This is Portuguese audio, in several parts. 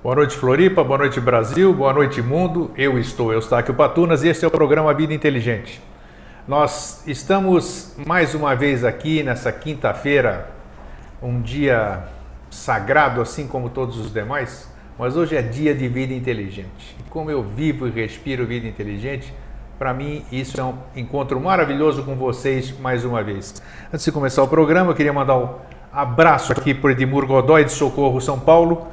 Boa noite, Floripa, boa noite, Brasil, boa noite, mundo. Eu estou Eustáquio Patunas e este é o programa Vida Inteligente. Nós estamos mais uma vez aqui nessa quinta-feira, um dia sagrado assim como todos os demais, mas hoje é dia de vida inteligente. E como eu vivo e respiro vida inteligente, para mim isso é um encontro maravilhoso com vocês mais uma vez. Antes de começar o programa, eu queria mandar um abraço aqui para o Edmur Godoy de Socorro, São Paulo,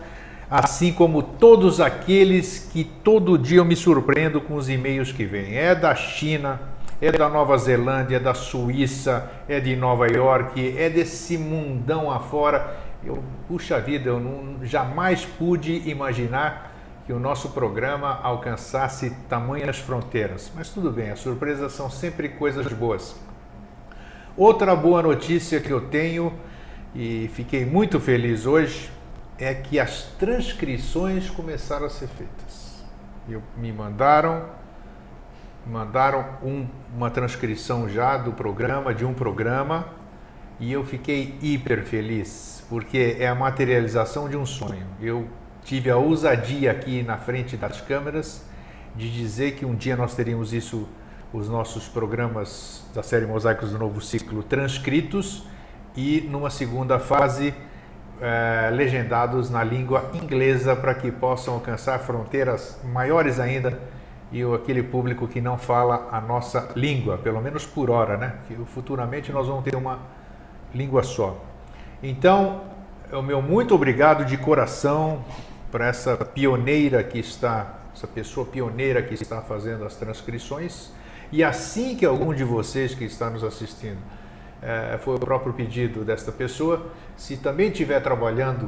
assim como todos aqueles que todo dia eu me surpreendo com os e-mails que vêm. É da China, é da Nova Zelândia, é da Suíça, é de Nova York, é desse mundão afora. Puxa vida, eu jamais pude imaginar que o nosso programa alcançasse tamanhas fronteiras. Mas tudo bem, as surpresas são sempre coisas boas. Outra boa notícia que eu tenho, e fiquei muito feliz hoje, é que as transcrições começaram a ser feitas. Me mandaram uma transcrição já do programa, de um programa, e eu fiquei hiper feliz, porque é a materialização de um sonho. Eu tive a ousadia aqui na frente das câmeras de dizer que um dia nós teríamos isso, os nossos programas da série Mosaicos do Novo Ciclo transcritos e numa segunda fase legendados na língua inglesa para que possam alcançar fronteiras maiores ainda e aquele público que não fala a nossa língua, pelo menos por hora, né? Que futuramente nós vamos ter uma língua só. Então, o meu muito obrigado de coração para essa pioneira que está, essa pessoa pioneira que está fazendo as transcrições. E assim que algum de vocês que está nos assistindo foi o próprio pedido desta pessoa, se também estiver trabalhando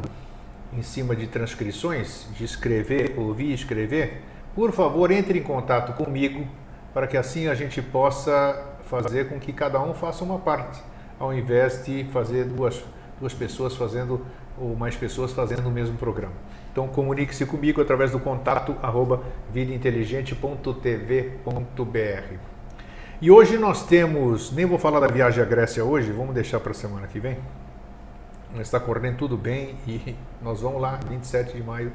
em cima de transcrições, de escrever, ouvir e escrever, por favor, entre em contato comigo para que assim a gente possa fazer com que cada um faça uma parte, ao invés de fazer duas pessoas fazendo ou mais pessoas fazendo o mesmo programa. Então comunique-se comigo através do contato @vidainteligente.tv.br. E hoje nós temos, nem vou falar da viagem à Grécia hoje, vamos deixar para a semana que vem. Está correndo tudo bem e nós vamos lá, 27 de maio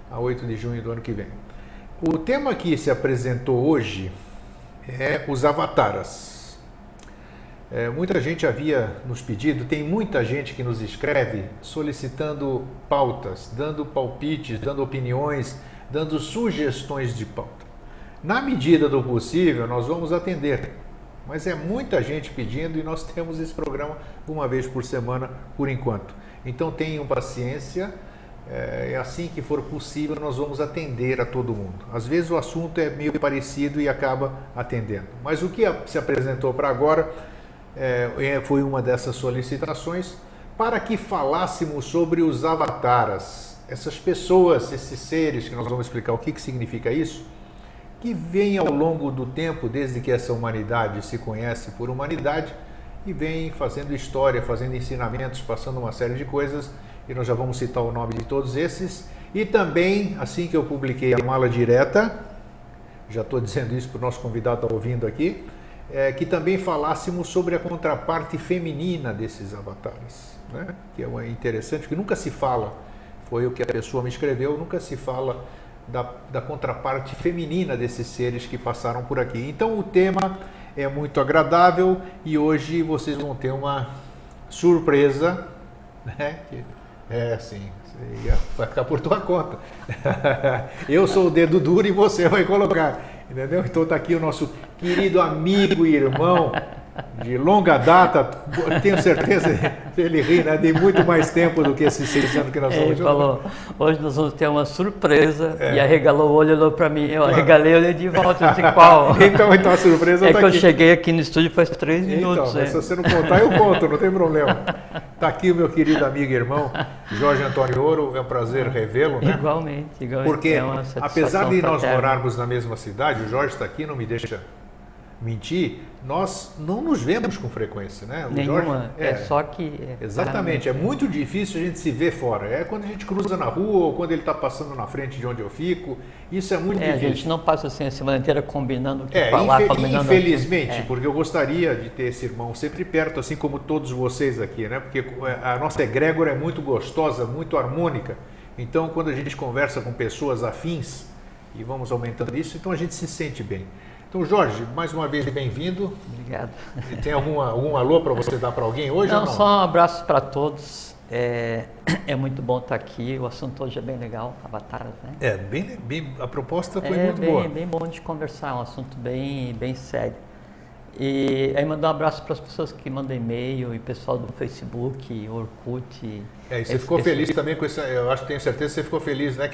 a 8 de junho do ano que vem. O tema que se apresentou hoje é os avataras. Muita gente havia nos pedido, tem muita gente que nos escreve solicitando pautas, dando palpites, dando opiniões, dando sugestões de pauta. Na medida do possível, nós vamos atender, mas é muita gente pedindo e nós temos esse programa uma vez por semana, por enquanto. Então tenham paciência, assim que for possível nós vamos atender a todo mundo. Às vezes o assunto é meio parecido e acaba atendendo. Mas o que se apresentou para agora foi uma dessas solicitações para que falássemos sobre os avataras, essas pessoas, esses seres, que nós vamos explicar o que significa isso, que vem ao longo do tempo, desde que essa humanidade se conhece por humanidade, e vem fazendo história, fazendo ensinamentos, passando uma série de coisas, e nós já vamos citar o nome de todos esses. E também, assim que eu publiquei a mala direta, já estou dizendo isso para o nosso convidado estar ouvindo aqui, que também falássemos sobre a contraparte feminina desses avatares, né? Que é interessante, porque nunca se fala, foi o que a pessoa me escreveu, nunca se fala da contraparte feminina desses seres que passaram por aqui. Então o tema é muito agradável e hoje vocês vão ter uma surpresa, né? Assim, vai ficar por tua conta. Eu sou o dedo duro e você vai colocar, entendeu? Então está aqui o nosso querido amigo e irmão de longa data, tenho certeza ele ri, né? De muito mais tempo do que esses 6 anos que nós estamos jogando. Falou, hoje nós vamos ter uma surpresa, e arregalou o olho, olhou para mim, eu arregalei o olho de volta, eu disse qual? Então a surpresa tá aqui. Eu cheguei aqui no estúdio faz 3 minutos. Então, se você não contar, eu conto, não tem problema. Está aqui o meu querido amigo e irmão, Jorge Antônio Ouro, é um prazer revê-lo, né? Igualmente. Porque, apesar de nós morarmos na mesma cidade, o Jorge está aqui, não me deixa mentir, nós não nos vemos com frequência, né? O Nenhuma, Jorge, só que... exatamente, é muito difícil a gente se ver fora, é quando a gente cruza na rua ou quando ele está passando na frente de onde eu fico, isso é muito difícil. A gente não passa assim a semana inteira combinando o que falar, combinando... Infelizmente, porque eu gostaria de ter esse irmão sempre perto, assim como todos vocês aqui, né? Porque a nossa egrégora é muito gostosa, muito harmônica, Então, quando a gente conversa com pessoas afins, e vamos aumentando isso, então a gente se sente bem. Então, Jorge, mais uma vez bem-vindo. Obrigado. E tem algum alô para você dar para alguém hoje Não, ou não? só um abraço para todos. É muito bom estar aqui. O assunto hoje é bem legal, avatares, né? A proposta foi muito boa. Bem bom de conversar, é um assunto bem sério. E aí mandar um abraço para as pessoas que mandam e-mail, e pessoal do Facebook, Orkut. E você ficou feliz também com isso? Eu acho que tenho certeza que você ficou feliz, né?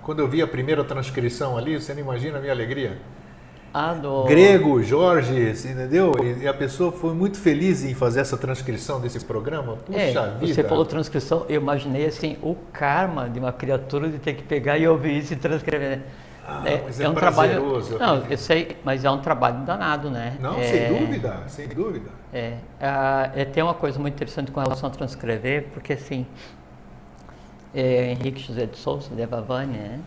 Quando eu vi a primeira transcrição ali, você não imagina a minha alegria. Grego, Jorge, entendeu? E a pessoa foi muito feliz em fazer essa transcrição desse programa. Puxa vida. Você falou transcrição, eu imaginei assim, o karma de uma criatura de ter que pegar e ouvir isso e transcrever. Mas é um trabalho. Não, eu sei, mas é um trabalho danado, né? Não, sem dúvida, sem dúvida. Tem uma coisa muito interessante com relação a transcrever, porque assim, Henrique José de Souza, de Vavani, né?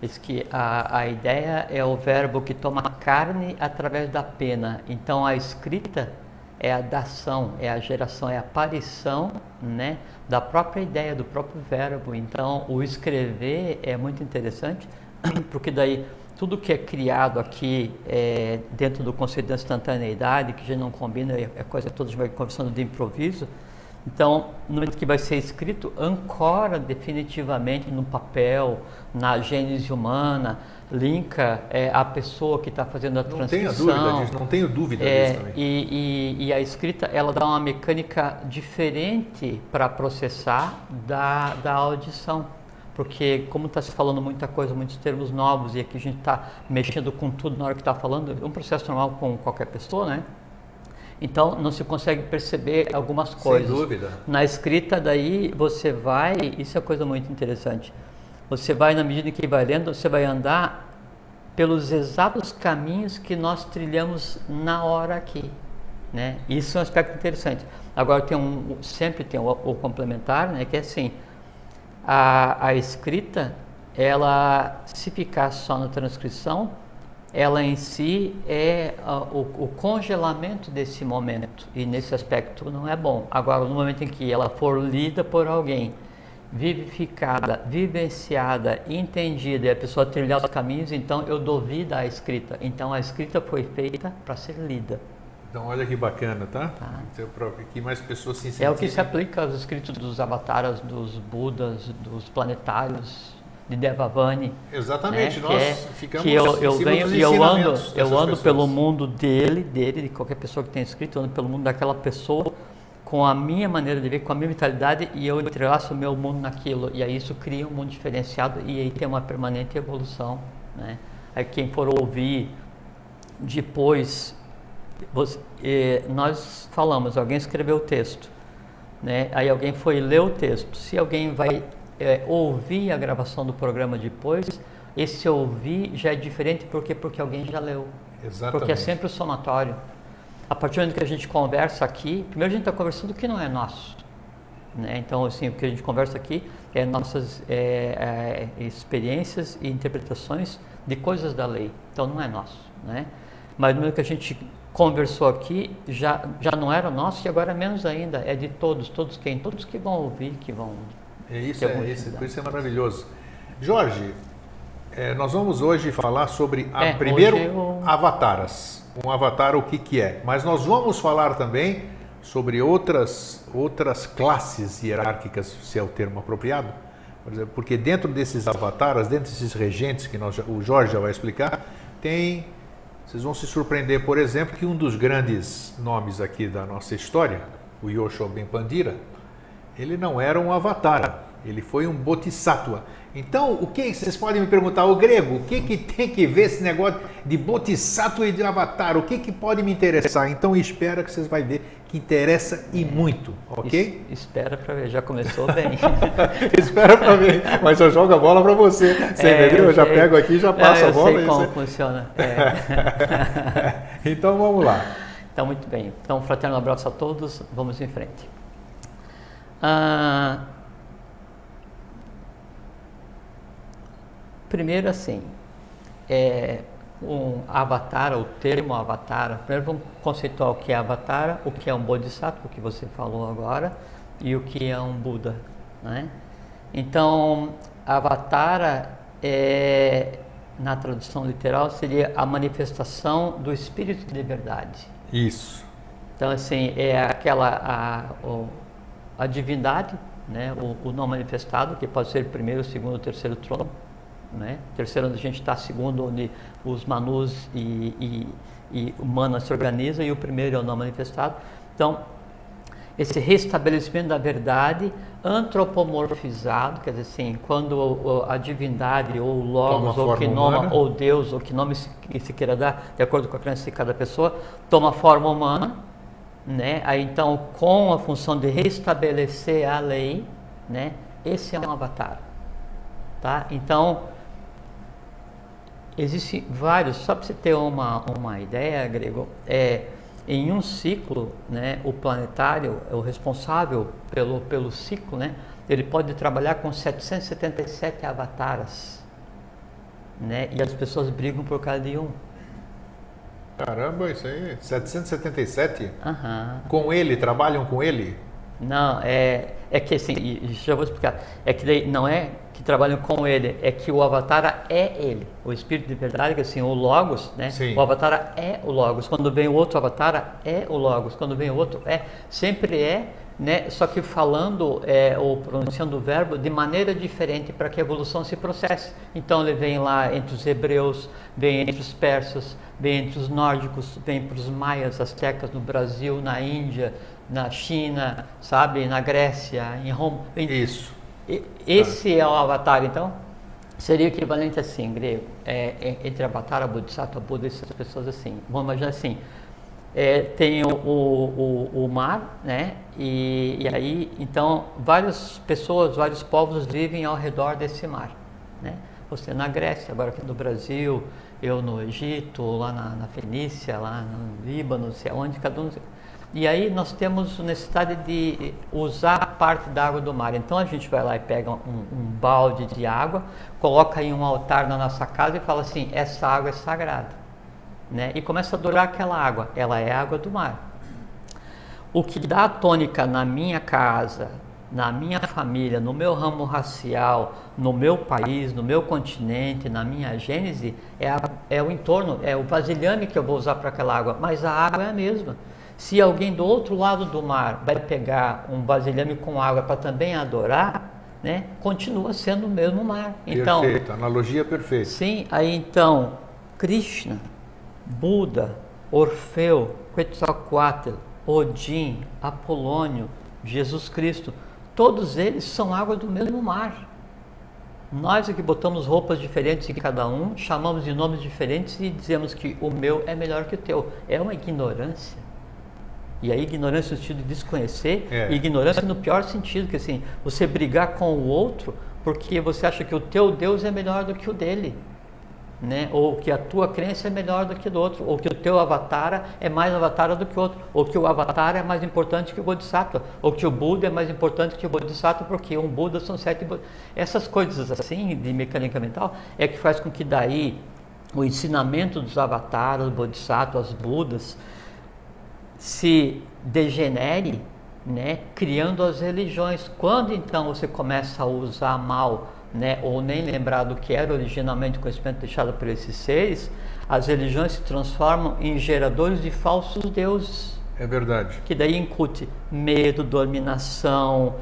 Diz que a ideia é o verbo que toma carne através da pena. Então a escrita é a dação, é a geração, é a aparição, né, da própria ideia, do próprio verbo. Então o escrever é muito interessante, porque daí tudo que é criado aqui dentro do conceito da instantaneidade, que já não combina, é coisa que todos vai conversando de improviso. Então, no momento que vai ser escrito, ancora definitivamente no papel, na gênese humana, linka a pessoa que está fazendo a transcrição. Não tenho dúvida disso também. E a escrita, ela dá uma mecânica diferente para processar da audição. Porque, como está se falando muita coisa, muitos termos novos, e aqui a gente está mexendo com tudo na hora que está falando, é um processo normal com qualquer pessoa, né? Então, não se consegue perceber algumas coisas. Sem dúvida. Na escrita, daí, você vai... Isso é coisa muito interessante. Você vai, na medida que vai lendo, você vai andar pelos exatos caminhos que nós trilhamos na hora aqui, né? Isso é um aspecto interessante. Agora, sempre tem o complementar, né? Que é assim, a escrita, ela, se ficar só na transcrição, ela em si é o congelamento desse momento, e nesse aspecto não é bom. Agora, no momento em que ela for lida por alguém, vivificada, vivenciada, entendida, e a pessoa trilhar os caminhos, então eu dou vida à escrita. Então a escrita foi feita para ser lida. Então olha que bacana, tá? Que mais pessoas se incentivem. É o que se aplica aos escritos dos avataras, dos Budas, dos planetários, de Devavani. Exatamente, né? Nós ficamos eu ando pelo mundo dele, de qualquer pessoa que tenha escrito, eu ando pelo mundo daquela pessoa com a minha maneira de ver, com a minha mentalidade, e eu entrelaço o meu mundo naquilo, e aí isso cria um mundo diferenciado, e aí tem uma permanente evolução, né? Aí quem for ouvir depois, nós falamos, alguém escreveu o texto, né? Aí alguém foi ler o texto, se alguém vai ouvir a gravação do programa depois, esse ouvir já é diferente, porque alguém já leu. Exatamente. Porque é sempre o somatório. A partir do momento que a gente conversa aqui, primeiro a gente está conversando o que não é nosso, né? Então, assim, o que a gente conversa aqui é nossas experiências e interpretações de coisas da lei, então não é nosso, né? Mas no momento que a gente conversou aqui, já não era nosso, e agora é menos ainda, é de todos quem? Todos que vão ouvir, que vão... Por isso é maravilhoso. Jorge, nós vamos hoje falar sobre primeiro avataras. Um avatar, o que é? Mas nós vamos falar também sobre outras classes hierárquicas, se é o termo apropriado, por exemplo, porque dentro desses avataras, dentro desses regentes que o Jorge já vai explicar, vocês vão se surpreender, por exemplo, que um dos grandes nomes aqui da nossa história, o Yoshoben Pandira, ele não era um avatar, ele foi um bodhisattva. Então, o que vocês podem me perguntar, o grego, o que tem que ver esse negócio de bodhisattva e de avatar? O que pode me interessar? Então, espera que vocês vão ver que interessa e muito, ok? Espera para ver, já começou bem. Espera para ver, mas eu jogo a bola para você. Você entendeu? Eu já pego aqui, já passo a bola. Eu sei como funciona. Então, vamos lá. Então, muito bem. Então, fraterno abraço a todos, vamos em frente. Primeiro, assim, um avatar, o termo avatar, primeiro vamos conceituar o que é avatar, o que é um bodhisattva, que você falou agora, e o que é um Buda, né? Então, Avatara, na tradução literal, seria a manifestação do Espírito de verdade. Isso. Então, assim, é a divindade, né? O não manifestado, que pode ser o primeiro, o segundo, o terceiro trono, né? Terceiro onde a gente está, segundo onde os Manus e o Mana se organizam, e o primeiro é o não manifestado. Então, esse restabelecimento da verdade antropomorfizado, quer dizer assim, quando a divindade ou o Logos ou Quinoma ou Deus ou que nome se queira dar, de acordo com a crença de cada pessoa, toma forma humana, né? Aí então, com a função de restabelecer a lei, né? Esse é um avatar, tá? Então, existem vários, só para você ter uma ideia, Grego, em um ciclo, né, o planetário, o responsável pelo ciclo, né, ele pode trabalhar com 777 avataras, né, e as pessoas brigam por causa de um. Caramba, isso aí, 777? Aham. Com ele, trabalham com ele? Não, é que assim, já vou explicar, é que daí não é que trabalham com ele, é que o avatar é ele, o espírito de verdade, que assim, o Logos, né? Sim. O avatar é o Logos, quando vem o outro avatar é o Logos, quando vem o outro sempre né? Só que falando ou pronunciando o verbo de maneira diferente para que a evolução se processe. Então ele vem lá entre os hebreus, vem entre os persas, vem entre os nórdicos, vem para os maias, astecas no Brasil, na Índia, na China, sabe, na Grécia, em Roma. Isso. Esse é o avatar, então? Seria o equivalente assim, grego, entre avatar, bodhisattva, Buda, essas pessoas assim. Vamos imaginar assim, tem o mar, né? E aí, então, várias pessoas, vários povos vivem ao redor desse mar, né? Você na Grécia, agora aqui no Brasil, eu no Egito, lá na Fenícia, lá no Líbano, não sei aonde, cada um... E aí nós temos necessidade de usar parte da água do mar. Então a gente vai lá e pega um balde de água, coloca em um altar na nossa casa e fala assim, essa água é sagrada, né? E começa a adorar aquela água, ela é a água do mar. O que dá a tônica na minha casa, na minha família, no meu ramo racial, no meu país, no meu continente, na minha gênese, é o entorno, é o vasilhame que eu vou usar para aquela água, mas a água é a mesma. Se alguém do outro lado do mar vai pegar um vasilhame com água para também adorar, né, continua sendo o mesmo mar. Então, perfeito, analogia perfeita. Sim, aí então, Krishna, Buda, Orfeu, Quetzalcoatl, Odin, Apolônio, Jesus Cristo, todos eles são água do mesmo mar. Nós é que botamos roupas diferentes em cada um, chamamos de nomes diferentes e dizemos que o meu é melhor que o teu. É uma ignorância. E a ignorância no sentido de desconhecer, e ignorância no pior sentido, que assim, você brigar com o outro porque você acha que o teu Deus é melhor do que o dele, né? Ou que a tua crença é melhor do que o do outro, ou que o teu avatar é mais avatar do que o outro, ou que o avatar é mais importante que o Bodhisattva, ou que o Buda é mais importante que o Bodhisattva, porque um Buda são 7 Budas. Essas coisas assim, de mecânica mental, é que faz com que daí o ensinamento dos avatares, Bodhisattvas, Budas, se degenere, né, criando as religiões. Quando então você começa a usar mal, né, ou nem lembrar do que era originalmente o conhecimento deixado por esses seres, as religiões se transformam em geradores de falsos deuses. É verdade. Que daí incute medo, dominação,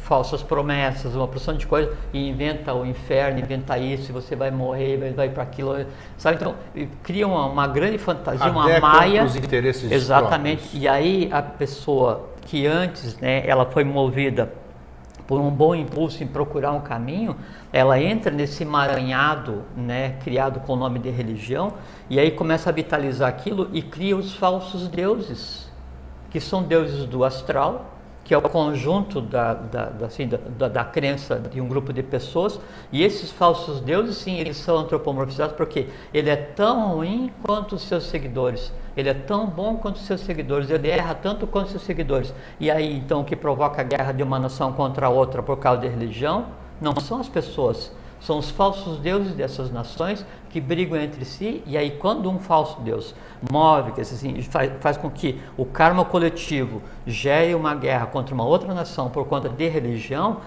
falsas promessas, uma porção de coisas, e inventa o inferno, inventa isso, e você vai morrer, vai para aquilo, sabe? Então, cria uma grande fantasia, uma maia. Os interesses exatamente. próprios. E aí a pessoa que antes, né, ela foi movida por um bom impulso em procurar um caminho, ela entra nesse emaranhado, né, criado com o nome de religião, e aí começa a vitalizar aquilo e cria os falsos deuses, que são deuses do astral, que é o conjunto da crença de um grupo de pessoas, e esses falsos deuses, sim, eles são antropomorfizados, porque ele é tão ruim quanto os seus seguidores, ele é tão bom quanto os seus seguidores, ele erra tanto quanto os seus seguidores. E aí, então, o que provoca a guerra de uma nação contra a outra por causa de religião, não são as pessoas, são os falsos deuses dessas nações que brigam entre si, e aí quando um falso deus move, que assim, faz com que o karma coletivo gere uma guerra contra uma outra nação por conta de religião,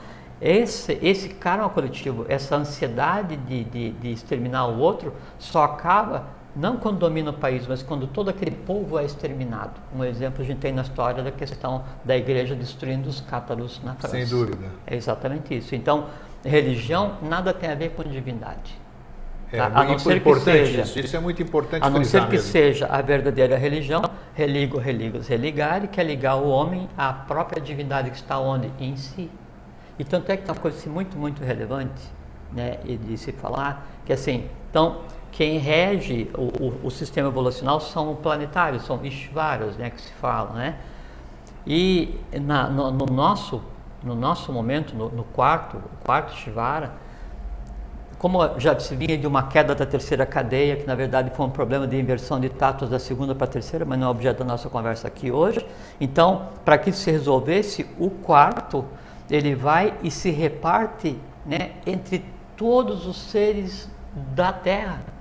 esse karma coletivo, essa ansiedade de exterminar o outro, só acaba não quando domina o país, mas quando todo aquele povo é exterminado. Um exemplo a gente tem na história da questão da igreja destruindo os cátaros na França. Sem dúvida. É exatamente isso. Então, religião nada tem a ver com divindade. Tá? A não ser que seja, isso é muito importante. A não ser que mesmo. seja a verdadeira religião, religo, religos, religare, que é ligar o homem à própria divindade que está onde? Em si. E tanto é que é uma coisa assim, muito, muito relevante, né, de se falar, que assim, então, quem rege o sistema evolucional são planetários, são Ishvaras, né, que se fala, né? E no nosso momento, no quarto Shivara, como já se vinha de uma queda da terceira cadeia, que na verdade foi um problema de inversão de tátuas da segunda para a terceira, mas não é objeto da nossa conversa aqui hoje. Então, para que isso se resolvesse, o quarto, ele vai e se reparte, né, entre todos os seres da Terra.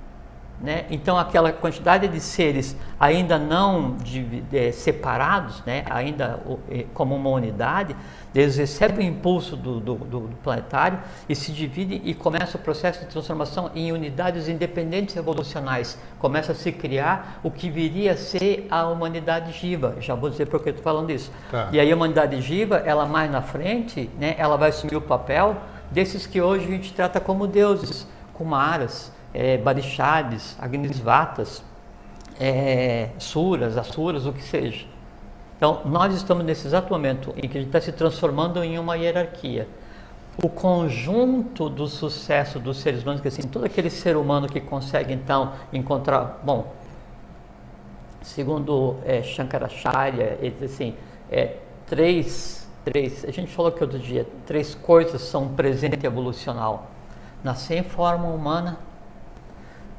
Né? Então, aquela quantidade de seres ainda não separados, né? Ainda como uma unidade, eles recebem o impulso do planetário e se dividem e começa o processo de transformação em unidades independentes evolucionais. Começa a se criar o que viria a ser a humanidade Jiva. Já vou dizer por que estou falando isso. Tá. E aí a humanidade Jiva, ela mais na frente, né? Ela vai assumir o papel desses que hoje a gente trata como deuses, Kumaras, Barishades, Agnisvatas, Suras, Asuras, o que seja. Então, nós estamos nesse exato momento em que a gente está se transformando em uma hierarquia. O conjunto do sucesso dos seres humanos, que assim, todo aquele ser humano que consegue então encontrar, bom, segundo Shankaracharya, ele diz assim, três, a gente falou que outro dia, 3 coisas são um presente evolucional: nascer em forma humana,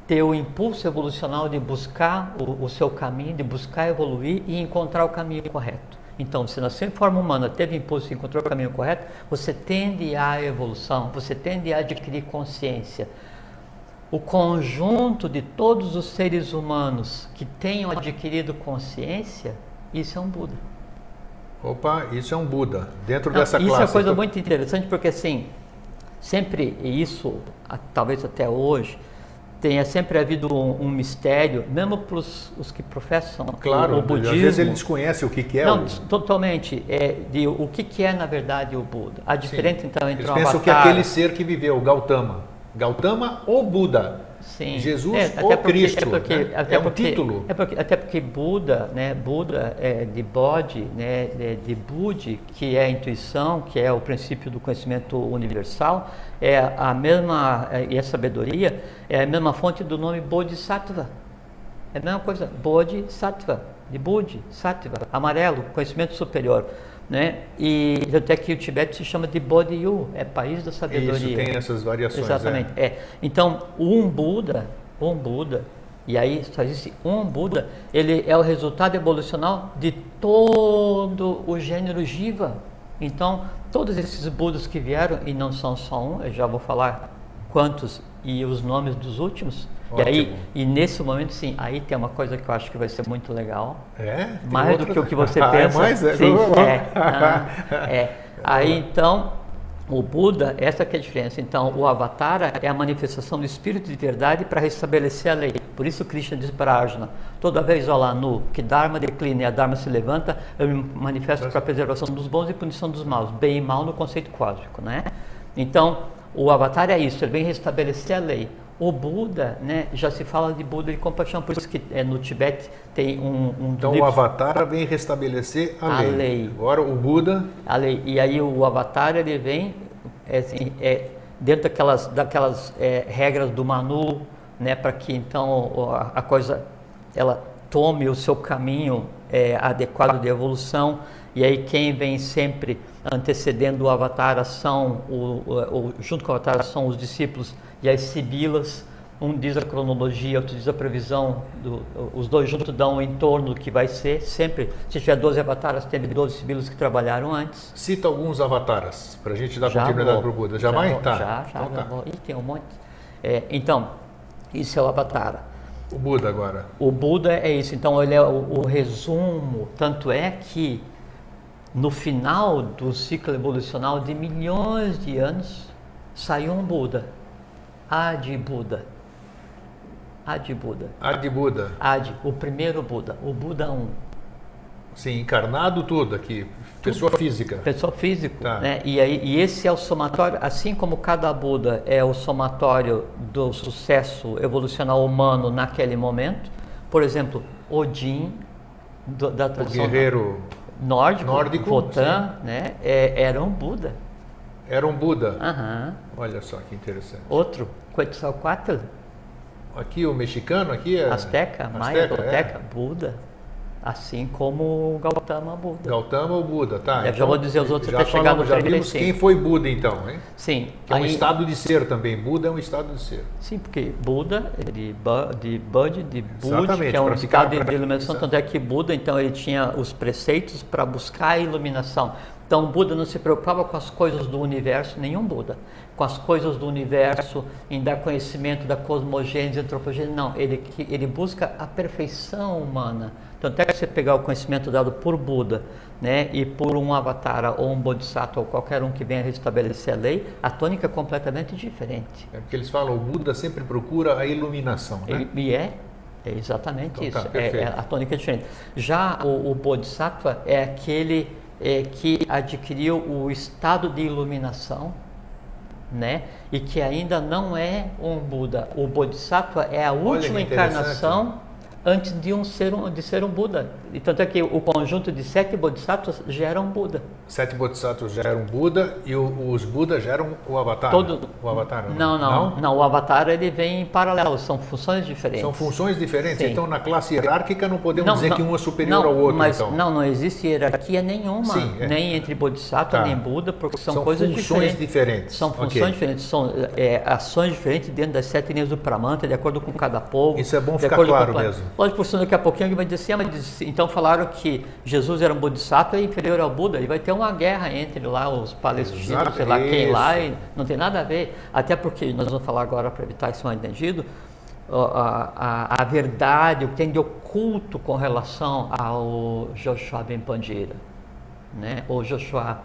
ter o impulso evolucional de buscar o seu caminho, de buscar evoluir e encontrar o caminho correto. Então, se nasceu em forma humana, teve impulso e encontrou o caminho correto, você tende à evolução, você tende a adquirir consciência. O conjunto de todos os seres humanos que tenham adquirido consciência, isso é um Buda. Opa, isso é um Buda, dentro dessa classe. Isso é uma coisa muito interessante, porque assim, sempre, e isso talvez até hoje, tenha sempre havido um mistério, mesmo para os que professam claro, o budismo. Às vezes eles desconhecem o que é não, totalmente. De o que é, na verdade, o Buda. A diferença, Sim. então, entre eles um pensam avatar... que é aquele ser que viveu, Gautama. Gautama ou Buda. Sim. Jesus ou Cristo. Um título. Até porque Buda, né, Buda de Bodhi, né, de Budi, que é a intuição, que é o princípio do conhecimento universal, é a mesma, e a sabedoria, é a mesma fonte do nome Bodhisattva. É a mesma coisa, Bodhisattva, de Budi, Sattva, amarelo, conhecimento superior. Né? E até que o Tibete se chama de Bodhiyu, é país da sabedoria. Isso, tem essas variações. Exatamente. Então, um Buda, e aí só existe um Buda, ele é o resultado evolucional de todo o gênero Jiva. Então, todos esses Budas que vieram, e não são só um, eu já vou falar quantos e os nomes dos últimos. E nesse momento, sim, aí tem uma coisa que eu acho que vai ser muito legal. Mais do que o que você pensa. Sim, Aí então, o Buda, essa que é a diferença. Então, o Avatara é a manifestação do Espírito de verdade para restabelecer a lei. Por isso Krishna diz para Arjuna: toda vez, olha lá, que Dharma declina e a Dharma se levanta, eu me manifesto para a preservação dos bons e punição dos maus. Bem e mal no conceito cósmico, né? Então, o Avatar é isso, ele vem restabelecer a lei. O Buda, né, já se fala de Buda de compaixão, por isso que no Tibete tem Então livro, o Avatar vem restabelecer a lei. Agora o Buda... A lei. E aí o Avatar, ele vem assim, dentro daquelas regras do Manu, né, para que então a coisa ela tome o seu caminho adequado de evolução. E aí quem vem sempre antecedendo o Avatar são, junto com o Avatar, são os discípulos e as sibilas. Um diz a cronologia, outro diz a previsão, os dois juntos dão o entorno do que vai ser. Sempre, se tiver 12 avataras, teve 12 sibilas que trabalharam antes. Cita alguns avataras, para a gente dar continuidade para o Buda. Já vai? Já vou. Ih, tem um monte. Então, isso é o Avatara. O Buda agora. O Buda é isso, então ele é o resumo, tanto é que no final do ciclo evolucional de milhões de anos, saiu um Buda, Adi Buda. Adi Buda. Adi Buda. Adi, o primeiro Buda, o Buda 1. Sim, encarnado tudo aqui, pessoa física. Pessoa física, Tá. né? E esse é o somatório, assim como cada Buda é o somatório do sucesso evolucional humano naquele momento. Por exemplo, Odin, da O tradição guerreiro nórdico, Wotan, né? Era um Buda. era um Buda. Aham. Olha só que interessante. Outro, Quetzalcoatl, Aqui o mexicano, aqui é Azteca, Maia, Tolteca, é. Buda. Assim como Gautama Buda. Gautama ou Buda, tá? Eu já vou dizer os outros já até chegar no falamos, já 35. vimos quem foi Buda então, hein? Sim. Que é um estado de ser também. Buda é um estado de ser. Sim, porque Buda, de Bud, de Bud, Exatamente, que é um pra ficar- estado de iluminação, tanto é que Buda, então, ele tinha os preceitos para buscar a iluminação. Então, Buda não se preocupava com as coisas do universo, nenhum Buda, com as coisas do universo, em dar conhecimento da cosmogênese, antropogênese, não. Ele busca a perfeição humana. Tanto é que você pegar o conhecimento dado por Buda, né, e por um Avatara ou um Bodhisattva ou qualquer um que venha restabelecer a lei, a tônica é completamente diferente. É porque eles falam, o Buda sempre procura a iluminação, né? E é exatamente Então tá, isso. perfeito. A tônica é diferente. Já o Bodhisattva é aquele que adquiriu o estado de iluminação, né? E que ainda não é um Buda. O Bodhisattva é a última que interessante. encarnação antes de ser um Buda. E tanto é que o conjunto de 7 Bodhisattvas gera um Buda. 7 bodhisattvas já eram Buda e os Budas já eram o Avatar. O Avatar, Não, o Avatar ele vem em paralelo, são funções diferentes. São funções diferentes, Sim. então na classe hierárquica não podemos dizer que um é superior não, ao outro. Mas então. não existe hierarquia nenhuma, Sim, nem entre Bodhisattva Tá. nem Buda, porque são São coisas funções diferentes. São funções Ok. diferentes, são ações diferentes dentro das 7 linhas do Pramanta, de acordo com cada povo. Isso é bom de ficar acordo com claro o mesmo. Lógico, porque senão daqui a pouquinho alguém vai dizer assim, mas então falaram que Jesus era um Bodhisattva e inferior ao Buda, e vai ter uma guerra entre lá os palestinos, Exato, sei lá quem lá, isso. e não tem nada a ver, até porque nós vamos falar agora para evitar esse mal entendido, a verdade, o que tem de oculto com relação ao Joshua Ben Pandira, né? Ou Joshua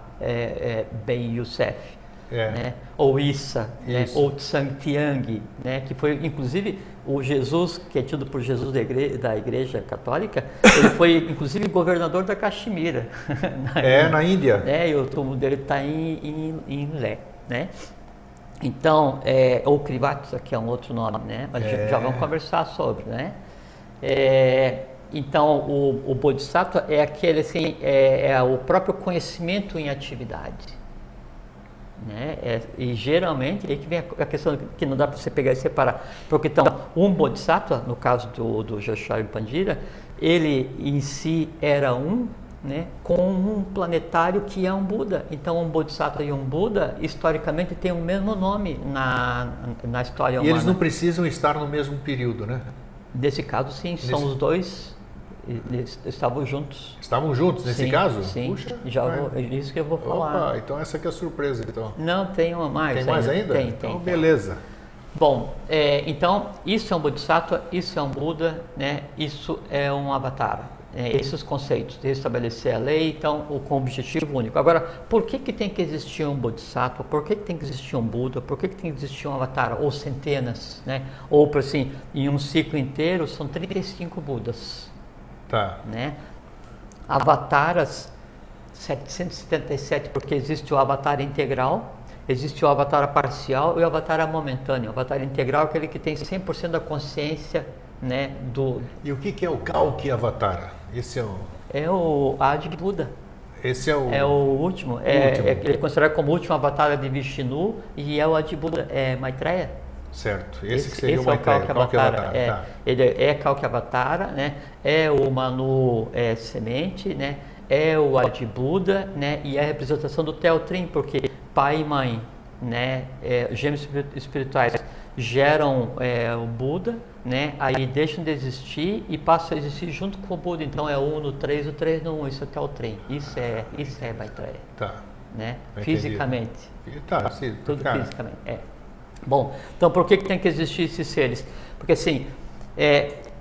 Ben Youssef, né? Ou Issa, né? Ou Tsang Tiang, né? Que foi inclusive o Jesus, que é tido por Jesus da Igreja Católica, ele foi inclusive governador da Caxemira. Na Índia. E o túmulo dele está em Lé, né? Então, ou Krivatsa, que é um outro nome, né? Mas já vamos conversar sobre, né? Então, o Bodhisattva é aquele assim, é o próprio conhecimento em atividade, né? E geralmente aí que vem a questão que não dá para você pegar e separar, porque então um Bodhisattva, no caso do Joshua Pandira, ele em si era né, com um planetário que é um Buda. Então um Bodhisattva e um Buda historicamente têm o mesmo nome na história humana. E eles não precisam estar no mesmo período, né? Nesse caso sim, são os dois. Eles estavam juntos. Estavam juntos nesse Sim, caso? Sim, Puxa, isso que eu vou falar. Opa, então essa aqui é a surpresa, então. Não, tem uma mais. Tem mais ainda? Tem. Então, beleza. Bom, então, isso é um Bodhisattva, isso é um Buda, né? Isso é um Avatara. Esses conceitos de restabelecer a lei, então, com objetivo único. Agora, por que tem que existir um Bodhisattva? Por que tem que existir um Buda? Por que tem que existir um Avatara? Ou centenas, né? Ou, por assim, em um ciclo inteiro, são 35 Budas. Tá. Né? Avataras 777, porque existe o avatar integral, existe o avatar parcial e o avatar momentâneo. O avatar integral é aquele que tem 100% da consciência, né, E o que é o Kalki Avatara? Esse é o... É o Adi Buda. Esse é o... É o último. Ele é considerado como o último avatar de Vishnu e é o Adi Buda. É Maitreya. Certo, esse que seria o Kalki Avatara. Tá. Ele é Kalki Avatara, né? É o Manu semente, né? É o Adi Buda, né? E é a representação do Teotrim, porque pai e mãe, né? Gêmeos espirituais geram o Buda, né? Aí deixam de existir e passam a existir junto com o Buda. Então é o 1 no 3, o 3 no 1, isso é Teotrim. Isso é Maitreya. Tá. Né? Entendi. Fisicamente. Tá, sim. Tudo fisicamente. Bom, então por que tem que existir esses seres? Porque assim,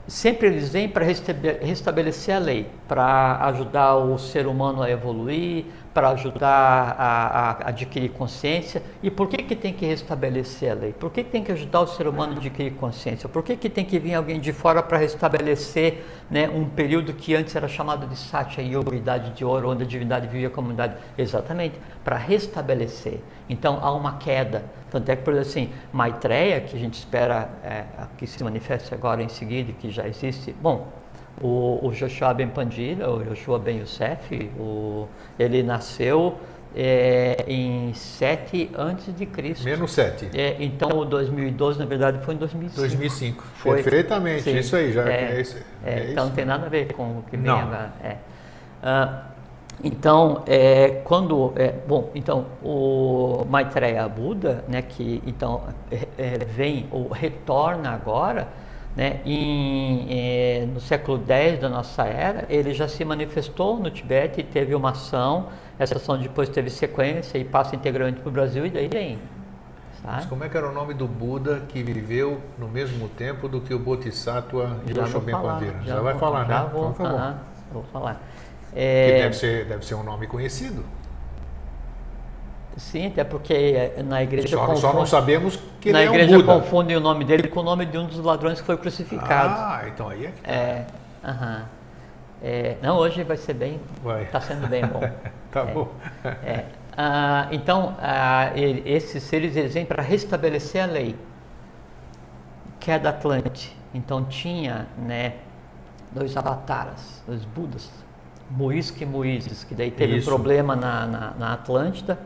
sempre eles vêm para restabelecer a lei, para ajudar o ser humano a evoluir, para ajudar a adquirir consciência. E por que tem que restabelecer a lei? Por que tem que ajudar o ser humano a adquirir consciência? Por que tem que vir alguém de fora para restabelecer, né, um período que antes era chamado de Satya Yuga, Idade de Ouro, onde a divindade vivia a comunidade? Exatamente, para restabelecer. Então há uma queda. Tanto é que, por exemplo, assim, Maitreya, que a gente espera que se manifeste agora em seguida, que já existe, bom, o Joshua Ben Pandira, o Joshua Ben Youssef, ele nasceu em 7 antes de Cristo. Menos 7. Então, o 2012, na verdade, foi em 2005. 2005. Foi. Perfeitamente, Sim. isso aí. Já então, não tem nada a ver com o que vem não. agora. Então, então o Maitreya Buda, né, que então vem ou retorna agora, né, no século X da nossa era, ele já se manifestou no Tibete e teve uma ação. Essa ação depois teve sequência e passa integralmente para o Brasil, e daí vem. Sabe? Mas como é que era o nome do Buda que viveu no mesmo tempo do que o Bodhisattva Joshua Ben Pandira? Já vai falar, né? Vou falar. Que deve ser um nome conhecido. Sim, até porque na igreja só não sabemos que ele é um igreja Buda. confundem o nome dele com o nome de um dos ladrões que foi crucificado. Ah, então aí é que tá. Não, hoje vai ser bem. Vai. Está sendo bem bom. Tá bom. Então, esses seres eles vêm para restabelecer a lei, que é da Atlante. Então tinha, né, 2 avataras, 2 Budas, Muisca e Muízes, que daí teve um problema na Atlântida,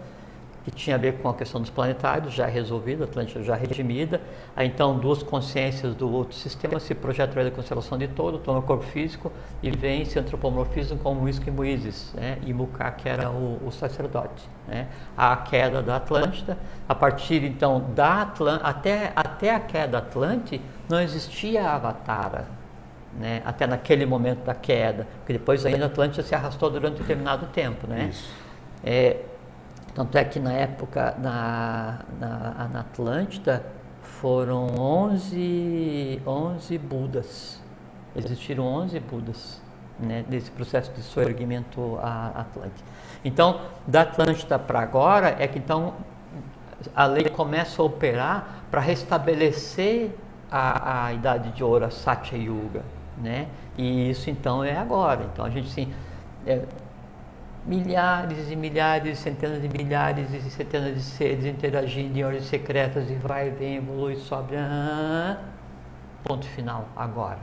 que tinha a ver com a questão dos planetários, já resolvida, a Atlântida já redimida. Aí então 2 consciências do outro sistema se projetam da constelação de Touro, tomam o corpo físico e vem se antropomorfizam com Muisca e Muízes, né? E Muká, que era o sacerdote, né? A queda da Atlântida, a partir então da até a queda da Atlante não existia a Avatara, né? Até naquele momento da queda, porque depois ainda a Atlântida se arrastou durante um determinado tempo, né? Isso. Tanto é que na época, na Atlântida, foram 11 Budas. Existiram 11 Budas, né, nesse processo de soerguimento Atlântida. Então, da Atlântida para agora, é que então a lei começa a operar para restabelecer a Idade de Ouro, a Satya Yuga, né? E isso então é agora. Então a gente sim... milhares e milhares, centenas de milhares e centenas de seres interagindo em ordens secretas e vai, vem, evolui, sobe, ponto final, agora,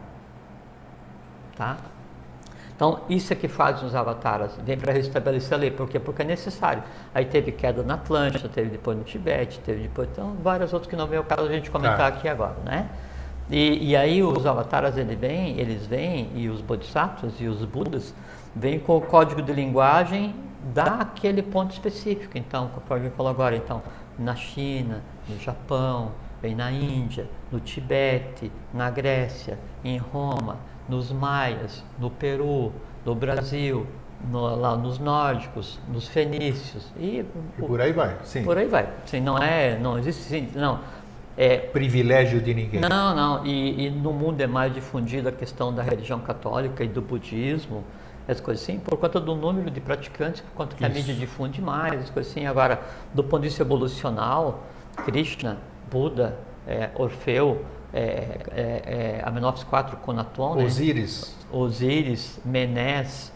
tá? Então isso é que faz os avataras, vem para restabelecer a lei, por quê? Porque é necessário. Aí teve queda na Atlântida, teve depois no Tibete, teve depois, então várias outras que não vem ao caso a gente comentar aqui agora, né? E aí os avataras eles vêm, e os bodhisattvas e os budas vêm com o código de linguagem daquele ponto específico. Então, conforme eu falo agora, então, na China, no Japão, vem na Índia, no Tibete, na Grécia, em Roma, nos Maias, no Peru, no Brasil, lá nos nórdicos, nos fenícios e por aí vai, sim. Por aí vai. Sim, não existe, sim, não. Privilégio de ninguém. Não. E no mundo é mais difundida a questão da religião católica e do budismo, as coisas assim, por conta do número de praticantes, por conta que a mídia difunde mais, as coisas assim. Agora, do ponto de vista evolucional, Krishna, Buda, Orfeu, Amenófis IV, Conaton, Osíris, Menés,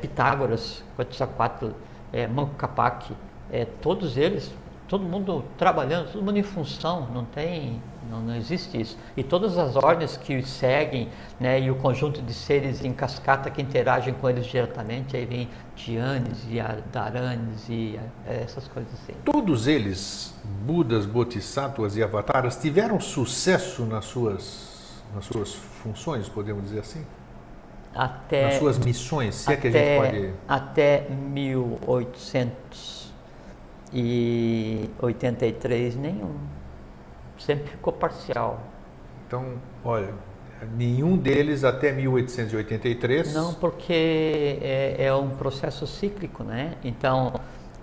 Pitágoras, Quetzalcoatl, Manco Capac, todos eles, todo mundo trabalhando, todo mundo em função, não existe isso. E todas as ordens que os seguem, né, e o conjunto de seres em cascata que interagem com eles diretamente, aí vem Dhyanis e Dharanis e essas coisas assim. Todos eles, Budas, Bodhisattvas e Avataras, tiveram sucesso nas suas funções, podemos dizer assim? Nas suas missões, se é que a gente pode... Até 1883, nenhum. Sempre ficou parcial. Então, olha, nenhum deles até 1883? Não, porque é um processo cíclico, né? Então,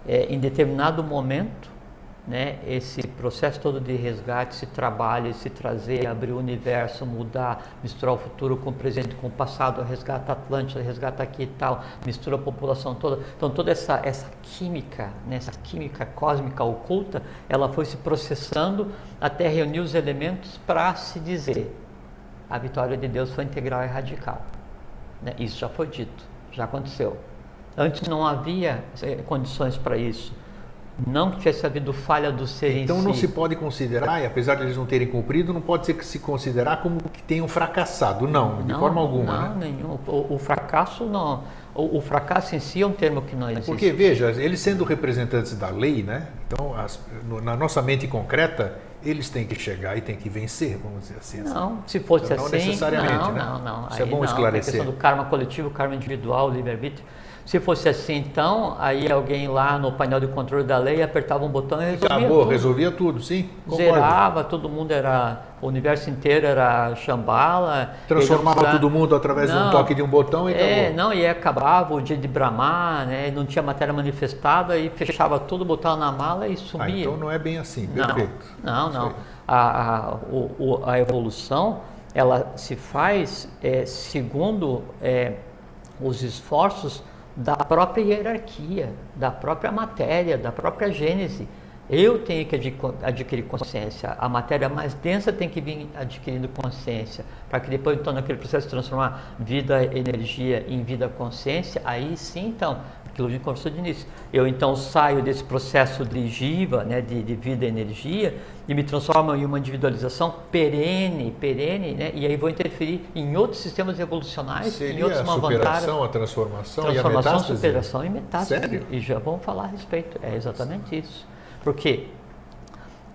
em determinado momento, né, esse processo todo de resgate, esse trabalho, esse trazer, abrir o universo, mudar, misturar o futuro com o presente, com o passado, resgata Atlântida, resgata aqui e tal, mistura a população toda. Então toda essa química, né, essa química cósmica oculta, ela foi se processando até reunir os elementos para se dizer: a vitória de Deus foi integral e radical. Né? Isso já foi dito, já aconteceu. Antes não havia condições para isso. Não tivesse havido falha do ser em si. Então não se pode considerar, e apesar de eles não terem cumprido, não pode ser que se considerar como que tenham fracassado. Não, de forma alguma. Não, né? nenhum. O fracasso não. O fracasso em si é um termo que não existe. Porque, veja, eles sendo representantes da lei, né? Então, na nossa mente concreta, eles têm que chegar e têm que vencer, vamos dizer assim. Não, se fosse então, assim... Não necessariamente, né? Não. Isso é bom esclarecer. A questão do karma coletivo, karma individual, livre-arbítrio. Se fosse assim, então, aí alguém lá no painel de controle da lei apertava um botão e resolvia tudo. Resolvia tudo, sim. Zerava, todo mundo era... O universo inteiro era Shambhala. Transformava todo mundo através de um toque de um botão e acabou. Não, e acabava o dia de Brahma, né? Não tinha matéria manifestada e fechava tudo, botava na mala e sumia. Então não é bem assim, perfeito. Não. A evolução, ela se faz segundo os esforços da própria hierarquia, da própria matéria, da própria gênese. Eu tenho que adquirir consciência, a matéria mais densa tem que vir adquirindo consciência, para que depois, então, naquele processo de transformar vida, energia em vida, consciência, aí sim, então, aquilo que a gente conversou de início, eu então saio desse processo de jiva, né, de vida e energia, e me transformo em uma individualização perene, né, e aí vou interferir em outros sistemas evolucionais, seria em outros a superação, a transformação e a metástase? Superação e metástase. Sério? E já vamos falar a respeito, é exatamente isso. Porque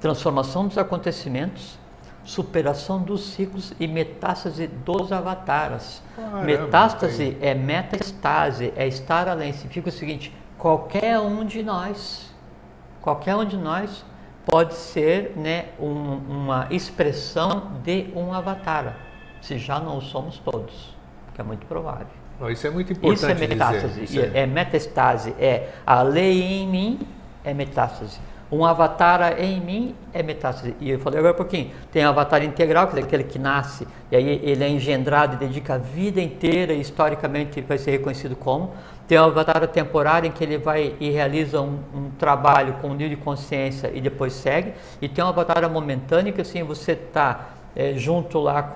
transformação dos acontecimentos, superação dos ciclos e metástase dos avataras. Caramba, metástase é metaestase, é estar além. Significa o seguinte: qualquer um de nós pode ser, né, uma expressão de um avatar, se já não somos todos, que é muito provável. Isso é muito importante. Isso é metástase, dizer. é metaestase, é a lei em mim é metástase. Um avatar em mim é metástase. E eu falei agora um pouquinho, tem o avatar integral, que é aquele que nasce, e aí ele é engendrado e dedica a vida inteira, e historicamente vai ser reconhecido como. Tem o avatar temporário, em que ele vai e realiza um trabalho com um nível de consciência e depois segue. E tem o avatar momentâneo, que assim, você está junto lá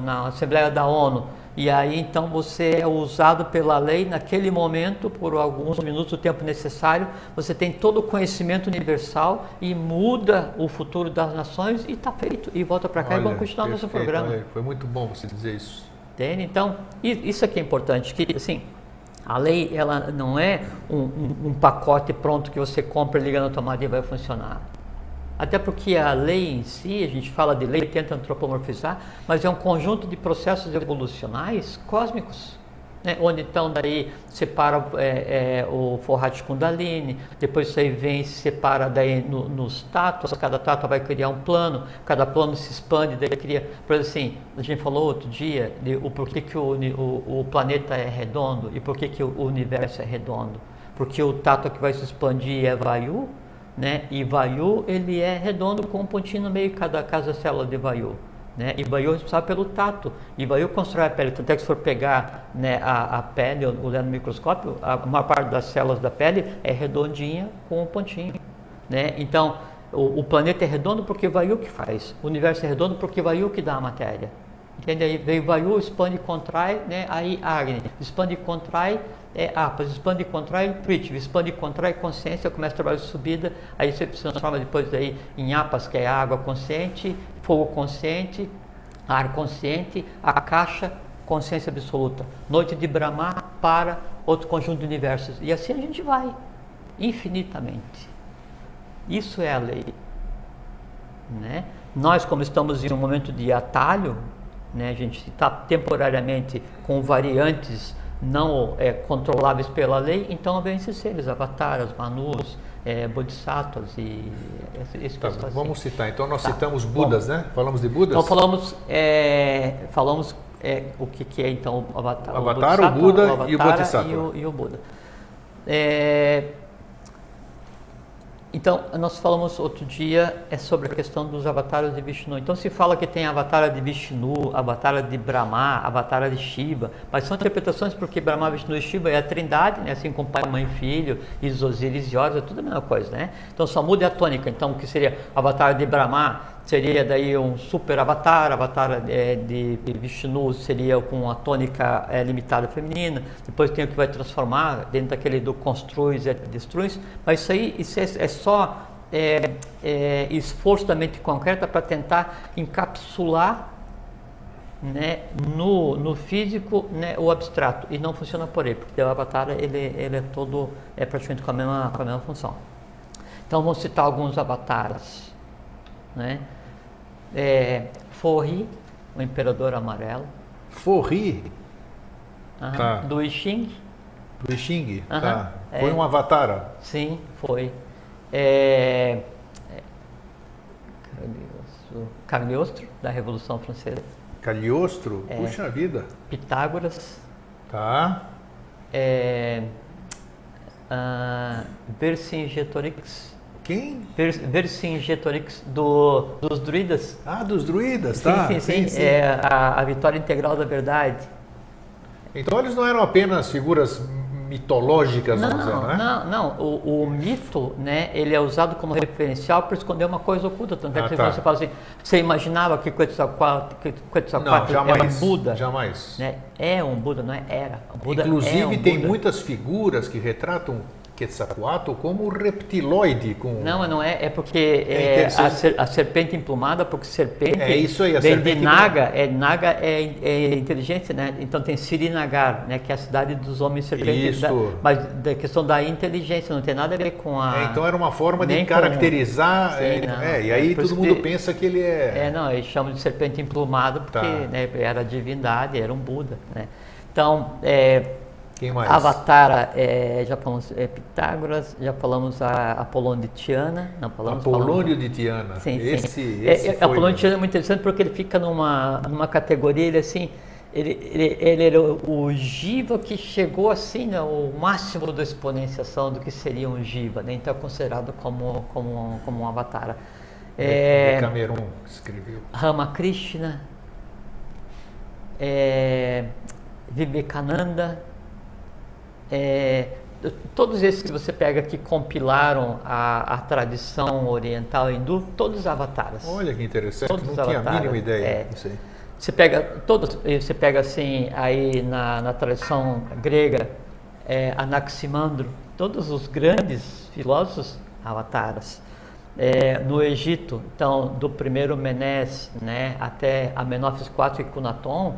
na Assembleia da ONU, e aí então você é usado pela lei naquele momento, por alguns minutos, o tempo necessário, você tem todo o conhecimento universal e muda o futuro das nações e está feito. E volta para cá e vamos continuar nosso programa. Olha, foi muito bom você dizer isso. Entende? Então, isso aqui é importante, que assim, a lei ela não é um pacote pronto que você compra, liga na tomada e vai funcionar. Até porque a lei em si, a gente fala de lei, tenta antropomorfizar, mas é um conjunto de processos evolucionais cósmicos, né? Onde então daí separa o Forhat Kundalini, depois isso aí vem e se separa daí nos tátuas, cada tátua vai criar um plano, cada plano se expande, daí cria, por exemplo assim, a gente falou outro dia de o porquê que o planeta é redondo e por que o universo é redondo, porque o tátua que vai se expandir é Vayu, né? E Vayu, ele é redondo com um pontinho no meio, cada célula de Vayu, né? E Vayu é responsável pelo tato, e Vayu constrói a pele. Tanto é que se for pegar, né, a pele, olhando no microscópio, a maior parte das células da pele é redondinha com um pontinho, né? Então, o planeta é redondo porque Vayu que faz, o universo é redondo porque Vayu que dá a matéria. Entende? Aí veio Vayu, expande e contrai, né? Aí Agni, expande e contrai, Apas, expande e contrai Prithvi, expande e contrai consciência, começa o trabalho de subida, aí você se transforma depois daí em Apas, que é água consciente, fogo consciente, ar consciente, a caixa, consciência absoluta, noite de Brahma para outro conjunto de universos, e assim a gente vai, infinitamente. Isso é a lei, né? Nós, como estamos em um momento de atalho, né, a gente está temporariamente com variantes não controláveis pela lei, então vem esses seres, avataras, manus, bodhisattvas e esse pessoal. Vamos citar, então nós citamos Budas, né? Falamos de Budas? Então falamos o que é então o avatar, o Buda e o Bodhisattva. E o Buda. Então, nós falamos outro dia sobre a questão dos avatares de Vishnu. Então, se fala que tem avatar de Vishnu, avatar de Brahma, avatar de Shiva, mas são interpretações porque Brahma, Vishnu e Shiva é a trindade, né? Assim como Pai, Mãe e Filho, Isis, Osíris e Horus, é tudo a mesma coisa, né? Então, só muda a tônica. Então, o que seria avatar de Brahma seria daí um super avatar, de Vishnu seria com a tônica limitada feminina, depois tem o que vai transformar dentro daquele do construis e destruis, mas isso é só esforço da mente concreta para tentar encapsular, né, no físico, né, o abstrato, e não funciona por ele, porque o avatar ele é todo praticamente com a mesma função. Então vamos citar alguns avatares, né? Forri, o Imperador Amarelo. Forri? Tá. Do I Ching. Do I Ching? Tá. Foi um avatar? Sim, foi. Cagliostro, da Revolução Francesa. Cagliostro? Puxa vida. Pitágoras. Tá. Vercingetorix. Quem? Vercingetorix dos druidas. Ah, dos druidas, tá. Sim. É a vitória integral da verdade. Então eles não eram apenas figuras mitológicas, vamos dizer, não é? Não. O mito, né, ele é usado como referencial para esconder uma coisa oculta. Tanto é que você fala assim, você imaginava que Quetzalcoatl era um Buda? Jamais. Né? É um Buda, não é? Era. Buda Inclusive tem muitas figuras que retratam Quetzalcoatl como reptiloide. Não é. É porque a serpente emplumada, porque serpente isso aí, a vem serpente de Naga. Naga é inteligência, né? Então tem Srinagar, né? Que é a cidade dos homens serpentes. Mas da questão da inteligência, não tem nada a ver com a... então era uma forma de caracterizar. E aí todo mundo pensa que ele é... Não, eles chamam de serpente emplumada porque né, era divindade, era um Buda, né? Então, quem mais? Avatar, já falamos Pitágoras, já falamos a Apolônio de Tiana. Apolônio de Tiana. Sim. Apolônio de Tiana é muito interessante porque ele fica numa categoria, ele era o Jiva que chegou assim, né, o máximo da exponenciação do que seria um Jiva, né? Então é considerado como um Avatar. Cameron escreveu. Ramakrishna, Vivekananda, todos esses que você pega que compilaram a tradição oriental hindu, todos avatares. Olha que interessante, não tinha a mínima ideia disso aí. Você pega assim, aí na tradição grega, Anaximandro, todos os grandes filósofos avatares. No Egito, então, do primeiro Menés, né, até Amenófis IV e Cunaton,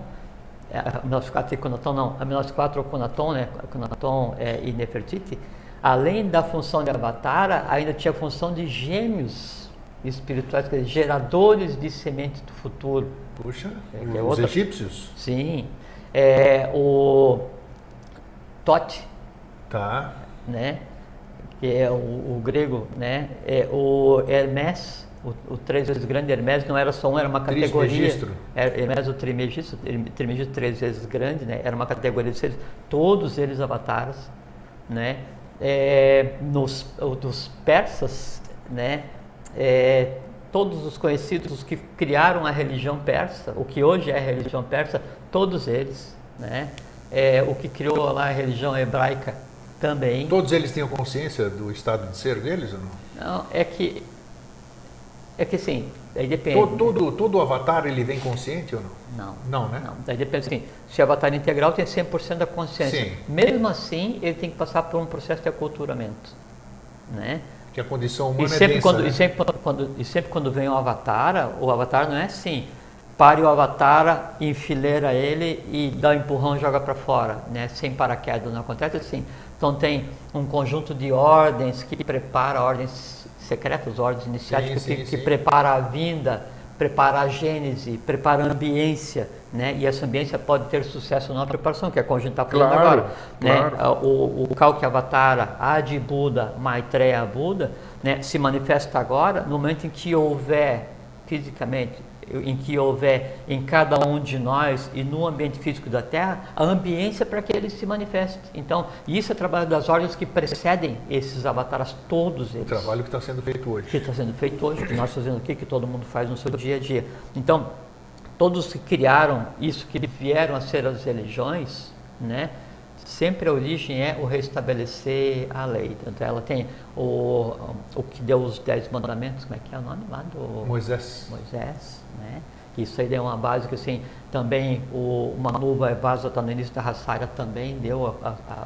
Amenófis IV e Cunaton não, Amenófis IV ou Cunaton, né, Cunaton e Nefertiti, além da função de avatar, ainda tinha a função de gêmeos espirituais, quer dizer, geradores de sementes do futuro. Puxa, os egípcios? Sim. O Tote, né, que é o grego, né, o Hermes, o 3 vezes grande Hermes, não era só um, era uma categoria. Trismegistro. Hermes, o Trimegistro 3 vezes grande, né, era uma categoria de seres, todos eles avatares, né, dos persas, né, todos os conhecidos que criaram a religião persa, o que hoje é a religião persa, todos eles, né, o que criou lá a religião hebraica também. Todos eles tinham consciência do estado de ser deles ou não? Não, é que sim, aí depende. Todo avatar ele vem consciente ou não? Não, né? Não, daí depende assim, se o avatar integral tem 100% da consciência. Sim. Mesmo assim, ele tem que passar por um processo de aculturamento, né? Que a condição humana sempre é densa, e sempre quando vem o avatar não é assim, pare o avatar, enfileira ele e dá um empurrão e joga para fora, né? Sem paraquedas, não acontece assim. Então tem um conjunto de ordens que prepara, ordens secretas, ordens iniciáticas, que prepara a vinda, prepara a gênese, prepara a ambiência, né? E essa ambiência pode ter sucesso ou não na preparação, que é como a gente está falando agora. Né? O Kalki Avatara, Adi Buda, Maitreya Buda, né, se manifesta agora no momento em que houver fisicamente em que houver em cada um de nós e no ambiente físico da Terra, a ambiência para que ele se manifeste. Então, isso é trabalho das ordens que precedem esses avatares, todos eles. O trabalho que está sendo feito hoje. Que está sendo feito hoje, que nós fazemos aqui, que todo mundo faz no seu dia a dia. Então, todos que criaram isso, que vieram a ser as religiões, né? Sempre a origem é o restabelecer a lei. Então, ela tem o que deu os 10 mandamentos, como é que é o nome lá do... Moisés. Moisés, né? Isso aí deu uma base que, assim, também o Manu Vaivasvata, no início da Rasaga, também deu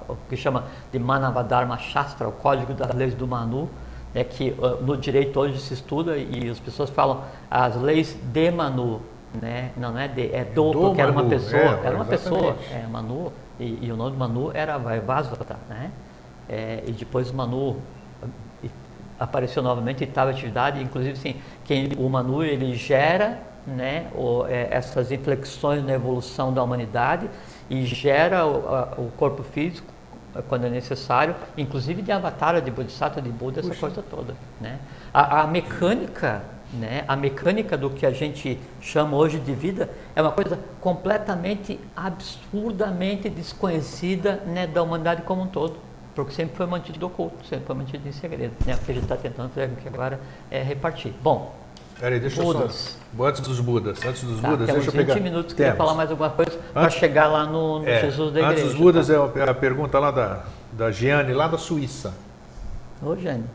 o que chama de Manavadharma Shastra, o código das leis do Manu, né? Que no direito hoje se estuda e as pessoas falam as leis de Manu, né? Não é de, é do porque era uma pessoa, era uma pessoa, Manu. E o nome do Manu era Vaivasvata, né? E depois o Manu apareceu novamente e estava em atividade, inclusive assim, o Manu ele gera, né, essas inflexões na evolução da humanidade e gera o corpo físico quando é necessário, inclusive de avatar, de Bodhisattva, de Buda, essa coisa toda, né? A mecânica, né? A mecânica do que a gente chama hoje de vida é uma coisa completamente, absurdamente desconhecida, né, da humanidade como um todo, porque sempre foi mantido oculto, sempre foi mantido em segredo, né? O que a gente está tentando fazer aqui agora é repartir. Bom, peraí, deixa Budas. eu só... Antes dos Budas, deixa temos eu 20 pegar... minutos, queria falar mais alguma coisa para chegar lá no Jesus da igreja. Antes dos Budas, é a pergunta lá da Giane, lá da Suíça. Ô, Jane.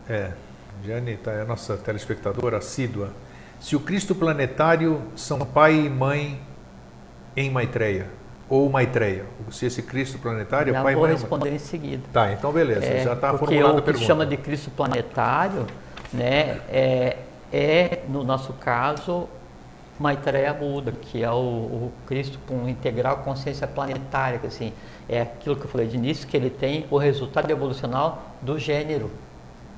Giane é a nossa telespectadora assídua. Se o Cristo planetário são pai e mãe em Maitreya, ou Maitreya, se esse Cristo planetário é pai e mãe... Já vou responder em seguida. Tá, então beleza, já está formulada a pergunta. Porque o que pergunta. chama de Cristo planetário, né, no nosso caso, Maitreya Buda, que é o Cristo com integral consciência planetária, que assim, é aquilo que eu falei de início, que ele tem o resultado evolucional do gênero.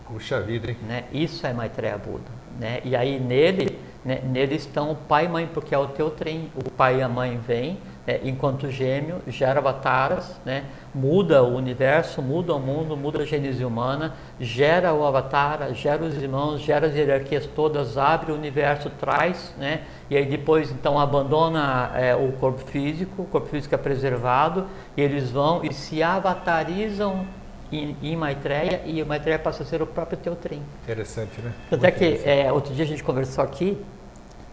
Puxa vida, hein? Né? Isso é Maitreya Buda. Né? E aí nele estão o pai e mãe, porque é o teu trem. O pai e a mãe vêm, né, enquanto gêmeo, gera avataras, né, muda o universo, muda o mundo, muda a gênese humana, gera o avatar, gera os irmãos, gera as hierarquias todas, abre o universo, traz, né, e aí depois então abandona o corpo físico é preservado, e eles vão e se avatarizam em Maitreya, e o Maitreya passa a ser o próprio teu trem. Interessante, né? Tanto é que outro dia a gente conversou aqui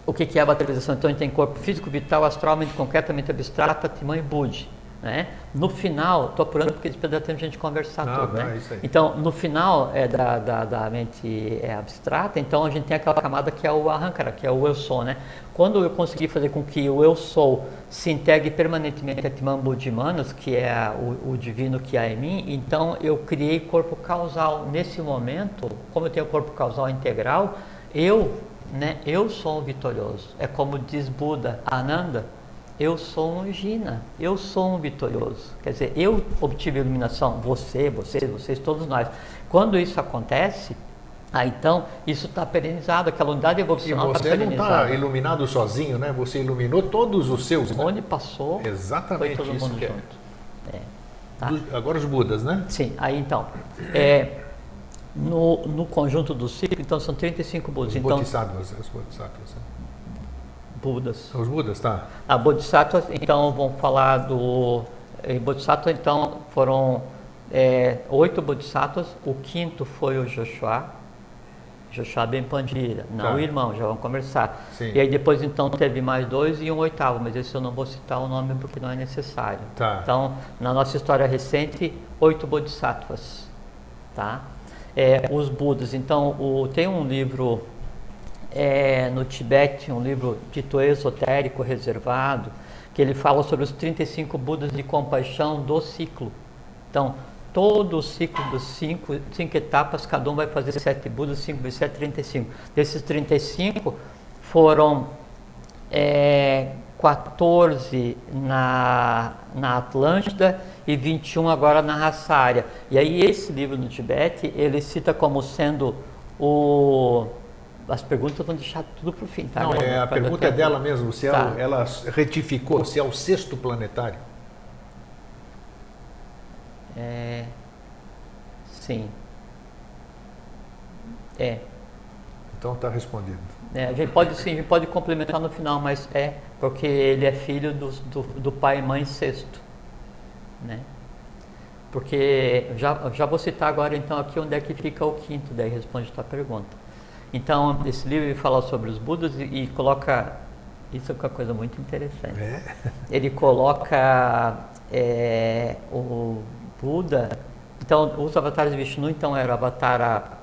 o que é a avatarização. Então a gente tem corpo físico, vital, astral, mente concretamente abstrata, Timã e Budi, né? No final, estou apurando porque depois dá tempo de a gente conversar tudo, né? Isso aí. Então no final da mente abstrata, então a gente tem aquela camada que é o Ahankara, que é o eu sou, né? Quando eu consegui fazer com que o eu sou se integre permanentemente a Timã Budi Manas, que é o divino que há em mim, então eu criei corpo causal. Nesse momento, como eu tenho corpo causal integral, eu sou um vitorioso. É como diz Buda, Ananda, eu sou um Jina, eu sou um vitorioso. Quer dizer, eu obtive iluminação, vocês, todos nós. Quando isso acontece, então isso está perenizado, aquela unidade evolucional está perenizada. E você não está iluminado sozinho, né? Você iluminou todos os seus. Onde passou, exatamente foi todo isso mundo que junto. Tá? Agora os Budas, né? Sim, aí então... No conjunto do ciclo, então são 35 Budas. Os Bodhisattvas, Budas. Os Budas, tá. A Bodhisattvas, então, vamos falar do... Bodhisattva, então, foram 8 Bodhisattvas. O quinto foi o Joshua Bempandira. Não, o irmão, já vamos conversar. Sim. E aí depois, então, teve mais 2 e um oitavo, mas esse eu não vou citar o nome porque não é necessário. Tá. Então, na nossa história recente, 8 Bodhisattvas, tá? Os Budas. Então, tem um livro no Tibete, um livro dito esotérico, reservado, que ele fala sobre os 35 Budas de compaixão do ciclo. Então, todo o ciclo dos 5 etapas, cada um vai fazer 7 Budas, 5 vezes 7, 35. Desses 35, foram 14 na Atlântida e 21 agora na raça área. E aí esse livro no Tibete, ele cita como sendo as perguntas vão deixar tudo para o fim, tá? Não, a pergunta é dela mesmo, se tá. ela retificou, se é o 6º planetário. Sim. Então está respondido. A gente pode sim, a gente pode complementar no final, mas porque ele é filho do pai e mãe sexto, né? Porque já vou citar agora então aqui onde é que fica o quinto, daí responde a tua pergunta. Então esse livro fala sobre os Budas e coloca, isso é uma coisa muito interessante. Ele coloca o Buda, então os avatares de Vishnu, então era o avatar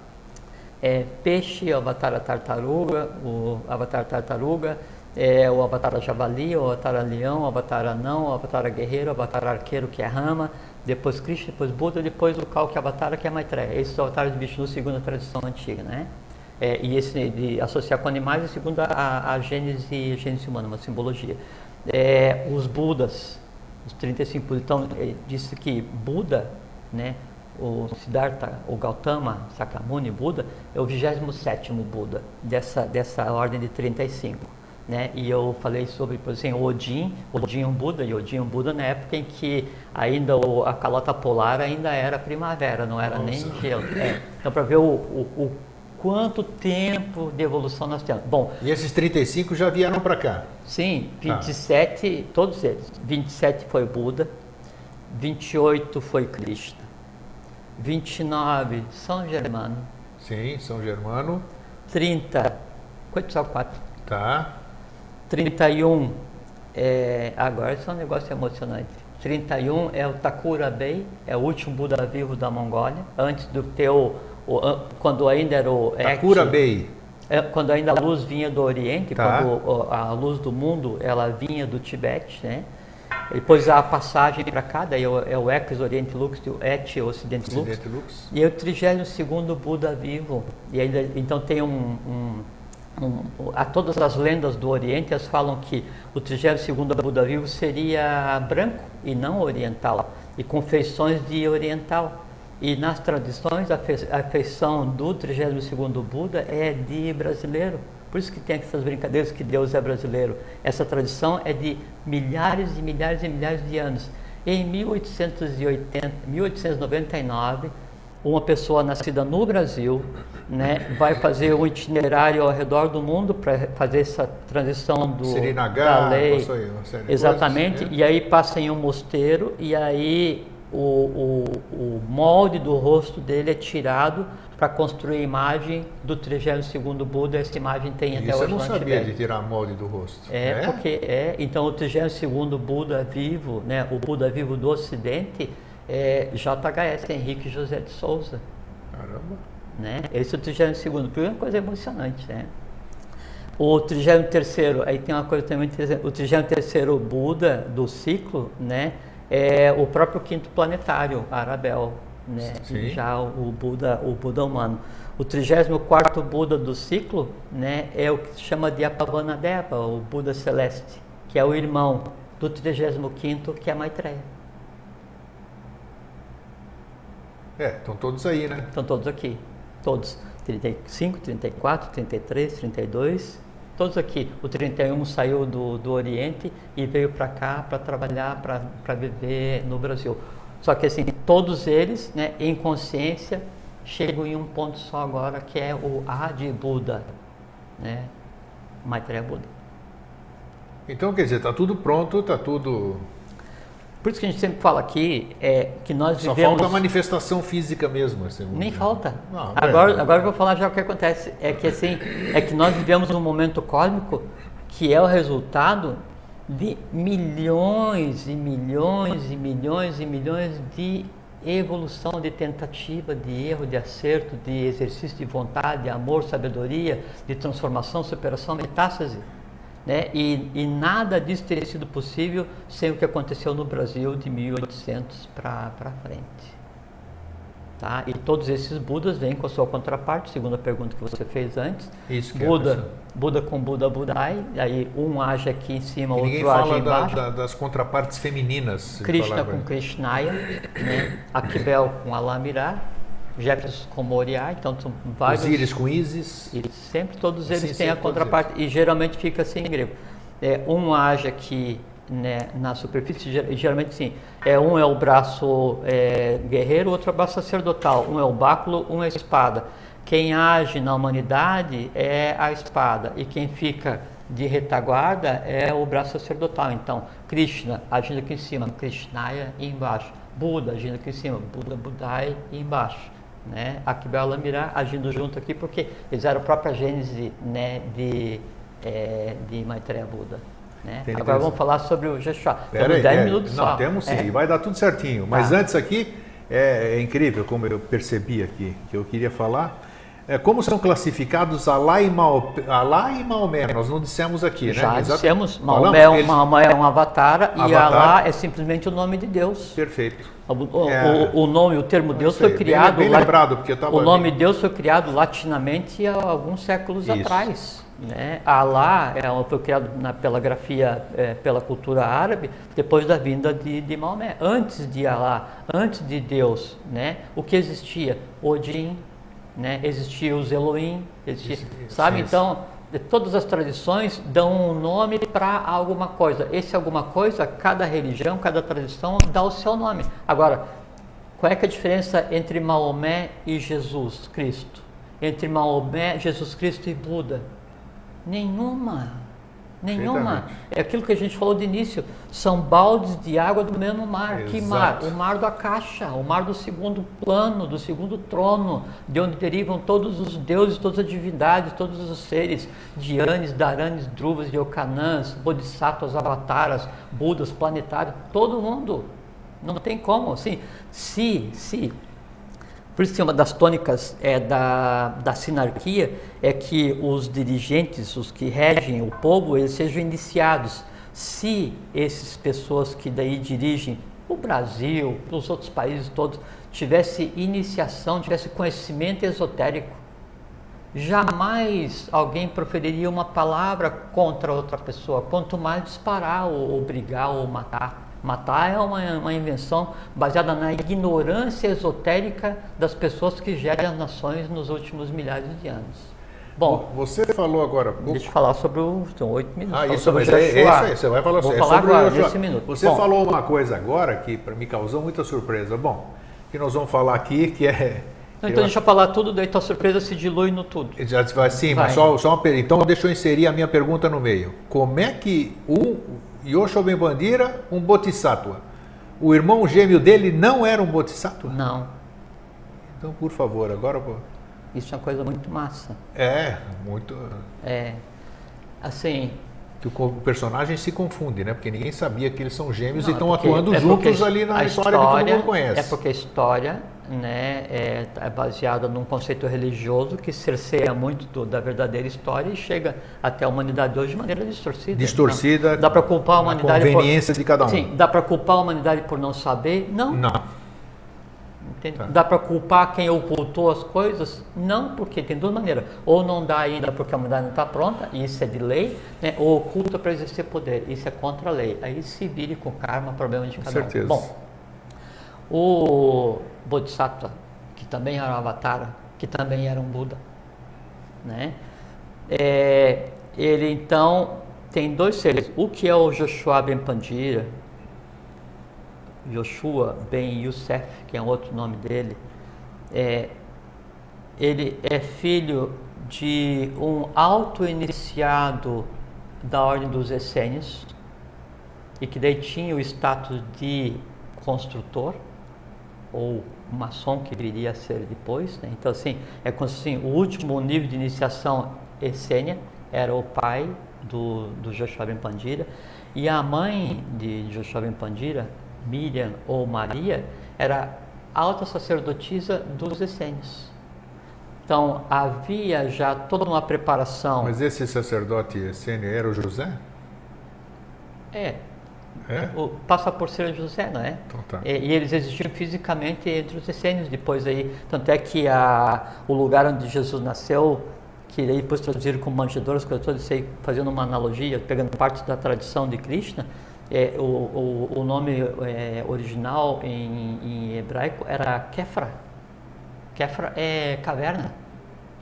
peixe, o avatar tartaruga, o avatar tartaruga, o avatar javali, o avatar leão, o avatar anão, o avatar guerreiro, o avatar arqueiro, que é Rama, depois Krishna, depois Buda, depois o Kalki Avatar, que é Maitreya. Esses avatares de Vishnu segundo a tradição antiga, né? E esse de associar com animais é segundo a gênese humana, uma simbologia. Os Budas, os 35 Budas, então disse que Buda, né, o Siddhartha, o Gautama, Sakyamuni, Buda, é o 27º Buda dessa ordem de 35. Né? E eu falei sobre, por exemplo, Odin um Buda, e Odin um Buda na época em que ainda a calota polar ainda era primavera, não era nem gelo. Então, para ver o quanto tempo de evolução nós temos. Bom, e esses 35 já vieram para cá? Sim, 27, todos eles. 27 foi Buda, 28 foi Krishna, 29 São Germano. Sim, São Germano. 30, só 4. Tá. 31, agora isso é um negócio emocionante. 31 é o Thakura Bey, é o último Buda vivo da Mongólia, antes do ter quando ainda era o Thakura Bey. Quando ainda a luz vinha do Oriente, tá. Quando a luz do mundo ela vinha do Tibete, né? Depois a passagem para cá, daí é o Ex Oriente Lux e o Et Ocidente Lux. E é o 32º Buda vivo. E ainda, então tem todas as lendas do Oriente, elas falam que o 32º Buda vivo seria branco e não oriental, e com feições de oriental. E nas tradições, a feição do 32º Buda é de brasileiro. Por isso que tem essas brincadeiras que Deus é brasileiro. Essa tradição é de milhares e milhares e milhares de anos. Em 1899, uma pessoa nascida no Brasil, né, vai fazer um itinerário ao redor do mundo para fazer essa transição da lei. Exatamente. Coisas, e aí passa em um mosteiro e aí o molde do rosto dele é tirado para construir a imagem do 32º Buda. Essa imagem tem até hoje. Eu não sabia de tirar molde do rosto. Porque então o 32º Buda vivo, né, o Buda vivo do Ocidente, JHS, Henrique José de Souza. Caramba. Né? Esse é o 32º, porque é uma coisa emocionante, né? O 33º, aí tem uma coisa também interessante, o 33º Buda do ciclo, né, é o próprio quinto planetário, Arabel, né? E já o Buda humano. O 34º Buda do ciclo, né, é o que se chama de Apavanadeva, o Buda celeste, que é o irmão do 35º, que é Maitreya. Estão todos aí, né? Estão todos aqui, todos. 35, 34, 33, 32, todos aqui. O 31 saiu do Oriente e veio para cá para trabalhar, para viver no Brasil. Só que assim, todos eles, né, em consciência, chegam em um ponto só agora, que é o Adi Buda, né? Maitreya Buda. Então, quer dizer, está tudo pronto, está tudo... Por isso que a gente sempre fala aqui, que nós vivemos... Só falta a manifestação física mesmo. Assim, nem falta. Não, agora eu vou falar já o que acontece. É que nós vivemos um momento cósmico que é o resultado de milhões e milhões e milhões e milhões de evolução, de tentativa, de erro, de acerto, de exercício de vontade, de amor, sabedoria, de transformação, superação, metástase. Né? E nada disso teria sido possível sem o que aconteceu no Brasil de 1800 para frente. Tá? E todos esses Budas vêm com a sua contraparte, segundo a pergunta que você fez antes. Isso que Buda com Buda Budai, aí um age aqui em cima, outro age embaixo. Das contrapartes femininas. Krishna com Krishnaya, né? Akibel com Alamirá, Jefferson com Moriá, então são vários. Osíris com Isis. E sempre todos eles têm a contraparte, e geralmente fica assim em grego. Um age aqui, né, na superfície, geralmente sim. Um é o braço guerreiro, outro é o braço sacerdotal. Um é o báculo, um é a espada. Quem age na humanidade é a espada, e quem fica de retaguarda é o braço sacerdotal. Então, Krishna agindo aqui em cima, Krishnaya e embaixo. Buda agindo aqui em cima, Buda, Budai e embaixo. Né? Akbar Lamirá agindo junto aqui, porque eles eram a própria gênese, né, de Maitreya Buda. Né? Agora vamos falar sobre o Jeshua. Temos 10 minutos só. Não, temos sim, vai dar tudo certinho. Mas antes aqui, é incrível como eu percebi aqui, que eu queria falar. Como são classificados Alá e Maomé? Nós não dissemos aqui, Já né? dissemos, Maomé é um avatar e Alá é simplesmente o nome de Deus. Perfeito. O nome, o termo Deus foi criado. Bem lembrado, porque eu tava o nome Deus foi criado latinamente há alguns séculos atrás. Né? Alá foi criado pela grafia, pela cultura árabe, depois da vinda de Maomé. Antes de Alá, antes de Deus, né? O que existia? Odin. Né? Existia os Elohim, sabe? Então, todas as tradições dão um nome para alguma coisa. Esse alguma coisa, cada religião, cada tradição dá o seu nome. Agora, qual é que é a diferença entre Maomé e Jesus Cristo? Entre Maomé, Jesus Cristo e Buda? Nenhuma. É aquilo que a gente falou de início. São baldes de água do mesmo mar. Exato. Que mar? O mar do Akasha, o mar do segundo plano, do segundo trono, de onde derivam todos os deuses, todas as divindades, todos os seres, Dhyanis, Dharanis, Druvas, Yokanãs, Bodhisattvas, Avataras, Budas, planetários, todo mundo. Não tem como, assim, por isso que uma das tônicas da sinarquia é que os dirigentes, os que regem o povo, eles sejam iniciados. Se essas pessoas que daí dirigem o Brasil, os outros países todos, tivesse iniciação, tivesse conhecimento esotérico, jamais alguém proferiria uma palavra contra outra pessoa, quanto mais disparar ou brigar ou matar. Matar é uma invenção baseada na ignorância esotérica das pessoas que gerem as nações nos últimos milhares de anos. Bom, você falou agora há pouco. Deixa eu falar sobre são 8 minutos. Isso, mas é isso aí, você vai falar Vou sobre falar agora, o nesse minuto. Você falou uma coisa agora que me causou muita surpresa. Bom, que nós vamos falar aqui, que é... Então deixa eu falar tudo, daí tua surpresa se dilui no tudo. Já vai, sim, mas só uma pergunta. Então deixa eu inserir a minha pergunta no meio. Como é que Yoshua Ben Bandira, um Bodhisattva, o irmão gêmeo dele não era um Bodhisattva? Não. Então, por favor, agora... Isso é uma coisa muito massa. Muito... Assim... Que o personagem se confunde, né? Porque ninguém sabia que eles são gêmeos e estão atuando juntos ali na história que todo mundo conhece. É porque a história, né, é baseada num conceito religioso que cerceia muito da verdadeira história e chega até a humanidade hoje de maneira distorcida. Distorcida. Não, dá para culpar a humanidade conveniência de cada um. Sim, dá para culpar a humanidade por não saber? Não. Tá. Dá para culpar quem ocultou as coisas? Não, porque tem duas maneiras. Ou não dá ainda porque a humanidade não está pronta, e isso é de lei, né? Ou oculta para exercer poder, isso é contra a lei. Aí se vire com karma, problema de cada um. Com certeza. Bom, o Bodhisattva, que também era um avatar, que também era um Buda, né? Ele então tem dois seres. O que é o Joshua Ben Pandira, Yoshua Ben Youssef, que é outro nome dele, ele é filho de um auto-iniciado da ordem dos essênios e que daí tinha o status de construtor ou maçom, que viria a ser depois, né? Então assim, é como assim, o último nível de iniciação essênia era o pai do Joshua Ben Pandira, e a mãe de Joshua Ben Pandira, Miriam ou Maria, era alta sacerdotisa dos essênios. Então havia já toda uma preparação. Mas esse sacerdote essênio era o José? Passa por ser José, não é? Então, tá. E eles existiam fisicamente entre os essênios depois aí. Tanto é que o lugar onde Jesus nasceu, que aí depois traduziram como manjedoras, que eu estou fazendo uma analogia, pegando parte da tradição de Krishna, o nome original em hebraico era Kefra. Kefra é caverna.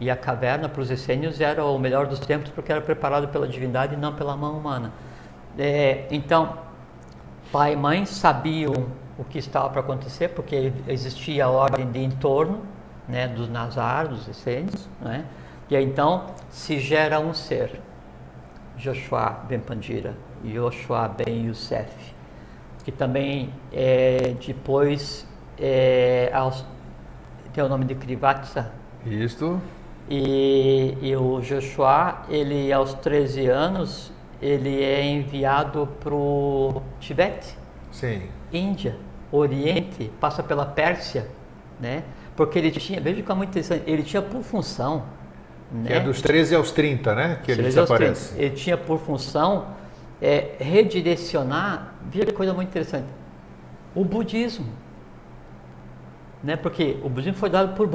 E a caverna para os essênios era o melhor dos tempos, porque era preparado pela divindade e não pela mão humana. Então, pai e mãe sabiam o que estava para acontecer, porque existia a ordem de entorno, né, dos Nazar, dos essênios, né? E aí então se gera um ser, Joshua ben Pandira, Yoshua ben Youssef, que também depois tem o nome de Krivatsa. Isto. E o Joshua, ele aos 13 anos, ele é enviado para o Tibete, Sim. Índia, Oriente, passa pela Pérsia, né? Porque ele tinha, veja como é muito interessante, ele tinha por função, né? Que é dos 13 aos 30, né? Que ele 13 aos 30. desaparece. Ele tinha por função redirecionar, veja que coisa muito interessante, o budismo, né? Porque o budismo foi dado por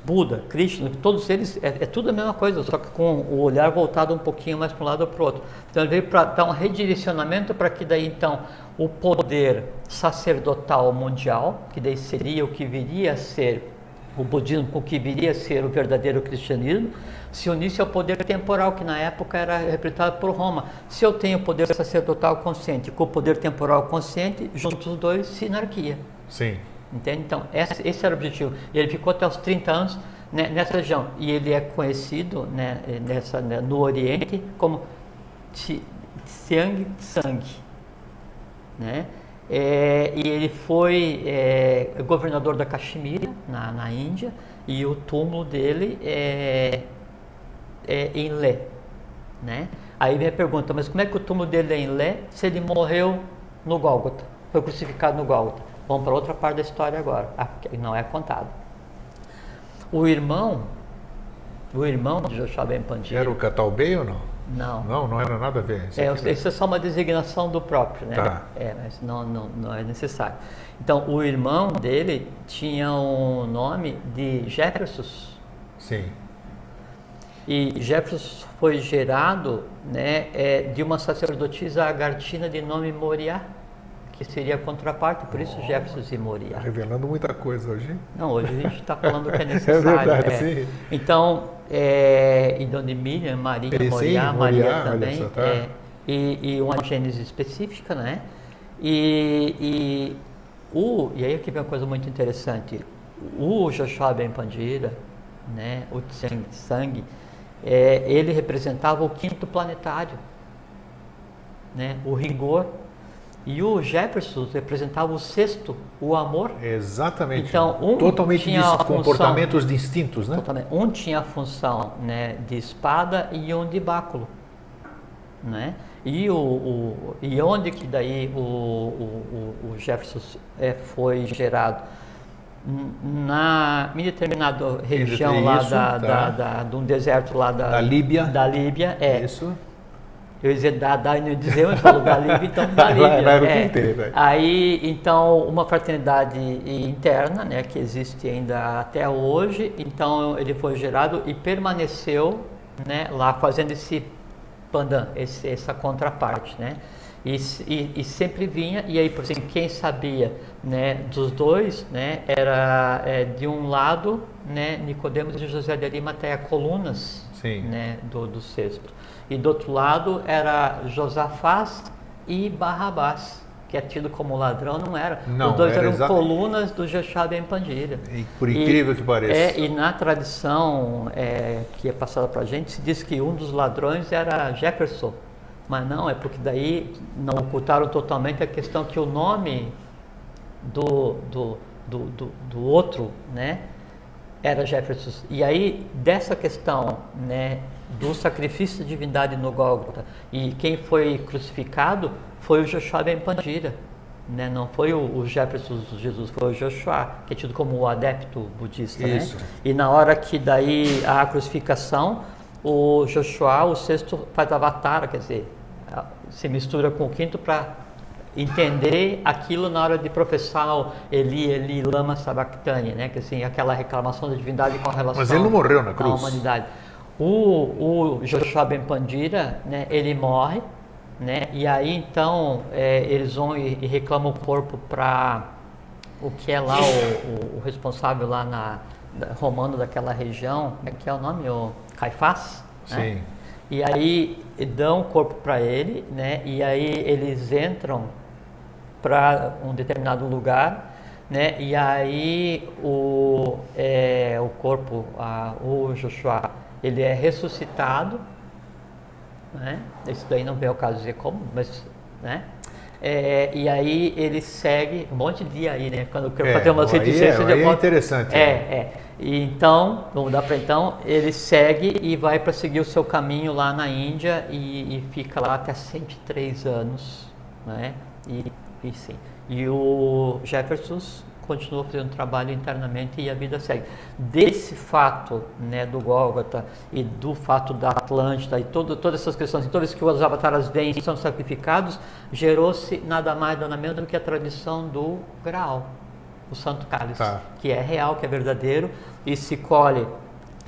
Buda, Krishna, todos eles, é tudo a mesma coisa, só que com o olhar voltado um pouquinho mais para um lado ou para o outro. Então ele veio para dar um redirecionamento para que daí então o poder sacerdotal mundial, que daí seria o que viria a ser o budismo, o que viria a ser o verdadeiro cristianismo, se unisse ao poder temporal, que na época era representado por Roma. Se eu tenho o poder sacerdotal consciente com o poder temporal consciente, juntos os dois, sinarquia. Sim. Entende? Então, esse era o objetivo. E ele ficou até os 30 anos, né, nessa região. E ele é conhecido, né, no Oriente como Tsiang Tsang, né? E ele foi governador da Caxemira, na Índia, e o túmulo dele é em Lé, né? Aí vem a pergunta, mas como é que o túmulo dele é em Lé se ele morreu no Gólgota, foi crucificado no Gólgota? Vamos para outra parte da história agora, que não é contado. O irmão de Joshua ben Pandira... Era o Catalbey ou não? Não. Não era nada a ver. Isso é só uma designação do próprio, né? Tá. Mas não é necessário. Então, o irmão dele tinha o nome de Jefferson. Sim. E Jefferson foi gerado, né, de uma sacerdotisa agartina de nome Moriá, que seria a contraparte, por isso Jefferson e Moriá. Revelando muita coisa hoje. Não, hoje a gente está falando o que é necessário. É verdade, sim. Então, e Dona Emília, Maria, Moriá, Maria também, só, tá. e uma gênese específica, né? E aí aqui vem uma coisa muito interessante. O Joshua ben Pandira, né, o Tsiang Tsang, ele representava o quinto planetário, né, o rigor. E o Jefferson representava o sexto, o amor. Exatamente. Então, totalmente tinha a comportamentos distintos, né? Totalmente. Um tinha a função, né, de espada e um de báculo, né? E onde que daí o Jefferson foi gerado? Em determinada região lá de um deserto lá da Líbia. Da Líbia, Isso. Eu ia dizer e não dizer, mas falou da Líbia, então da Líbia. Aí, então, uma fraternidade interna, né, que existe ainda até hoje, então ele foi gerado e permaneceu, né, lá fazendo esse pandan, essa contraparte, né, e sempre vinha, e aí, por exemplo, quem sabia, né, dos dois, né, era de um lado, né, Nicodemos e José de Arimateia, colunas, né, do sexto. E do outro lado era Josafás e Barrabás, que é tido como ladrão, não era. Os dois eram colunas do Joshua ben Pandira. Por incrível que pareça. E na tradição que é passada para a gente, se diz que um dos ladrões era Jefferson. Mas não, é porque daí não ocultaram totalmente a questão que o nome do outro, né, era Jefferson. E aí, dessa questão, né, do sacrifício da divindade no Gólgota, e quem foi crucificado foi o Joshua ben Pandira, né? Não foi o Jefferson Jesus, foi o Joshua, que é tido como o adepto budista. Isso. Né? E na hora que daí a crucificação, o Joshua, o sexto, faz avatar, quer dizer, se mistura com o quinto para entender aquilo na hora de professar o Eli lama sabachthani, né? Que assim, aquela reclamação da divindade com relação. Mas ele não morreu na cruz. À humanidade. O Joshua ben Pandira, né, ele morre, né, e aí então eles vão e reclamam o corpo para o que é lá o responsável lá romano daquela região, que é o nome, o Caifás, né? Sim. E aí dão o corpo para ele, né, e aí eles entram para um determinado lugar, né? E aí o corpo, o Joshua, ele é ressuscitado, né? Isso daí não vem ao caso dizer como, mas, né? E aí ele segue um monte de dia aí, né? Quando eu quero fazer umas reticências, aí é interessante. E então, vamos dar para então, ele segue e vai para seguir o seu caminho lá na Índia e fica lá até 103 anos, né? E sim. E o Jefferson continua fazendo trabalho internamente e a vida segue. Desse fato, né, do Gólgota e do fato da Atlântida e todas essas questões, todas as que os avataras vêm e são sacrificados, gerou-se nada mais nada menos do que a tradição do Graal, o Santo Cálice, que é real, que é verdadeiro, e se colhe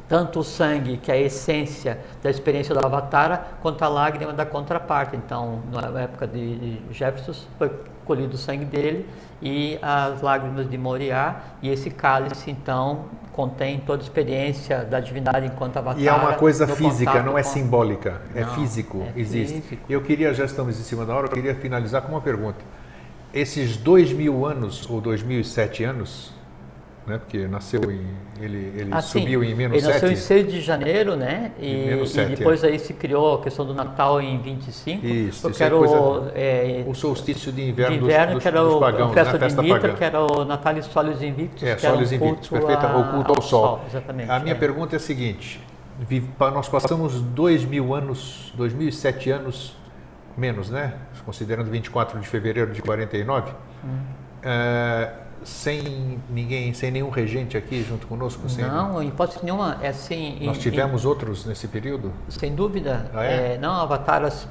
tanto o sangue, que é a essência da experiência do Avatara, quanto a lágrima da contraparte. Então, na época de Jefferson, foi colhido o sangue dele e as lágrimas de Moriá, e esse cálice, então, contém toda a experiência da divindade enquanto Avatara. E é uma coisa física, não é simbólica, é físico, existe. Físico. Já estamos em cima da hora, eu queria finalizar com uma pergunta. Esses 2000 anos, ou 2007 anos, né, porque nasceu ele subiu em menos 7. Ele nasceu em 6 de janeiro, né? E depois aí se criou a questão do Natal em 25. Isso era o solstício de inverno, que era dos pagãos, a festa né? de Mitra, que era o Natalis Solis Invictus, que Solis era Invictus, perfeito, o culto ao sol. Exatamente. A minha pergunta é a seguinte, nós passamos 2007 anos menos, né? Considerando 24 de fevereiro de 49, sem nenhum regente aqui junto conosco? Não, em hipótese nenhuma. Nós tivemos outros nesse período? Sem dúvida. Não, avataras...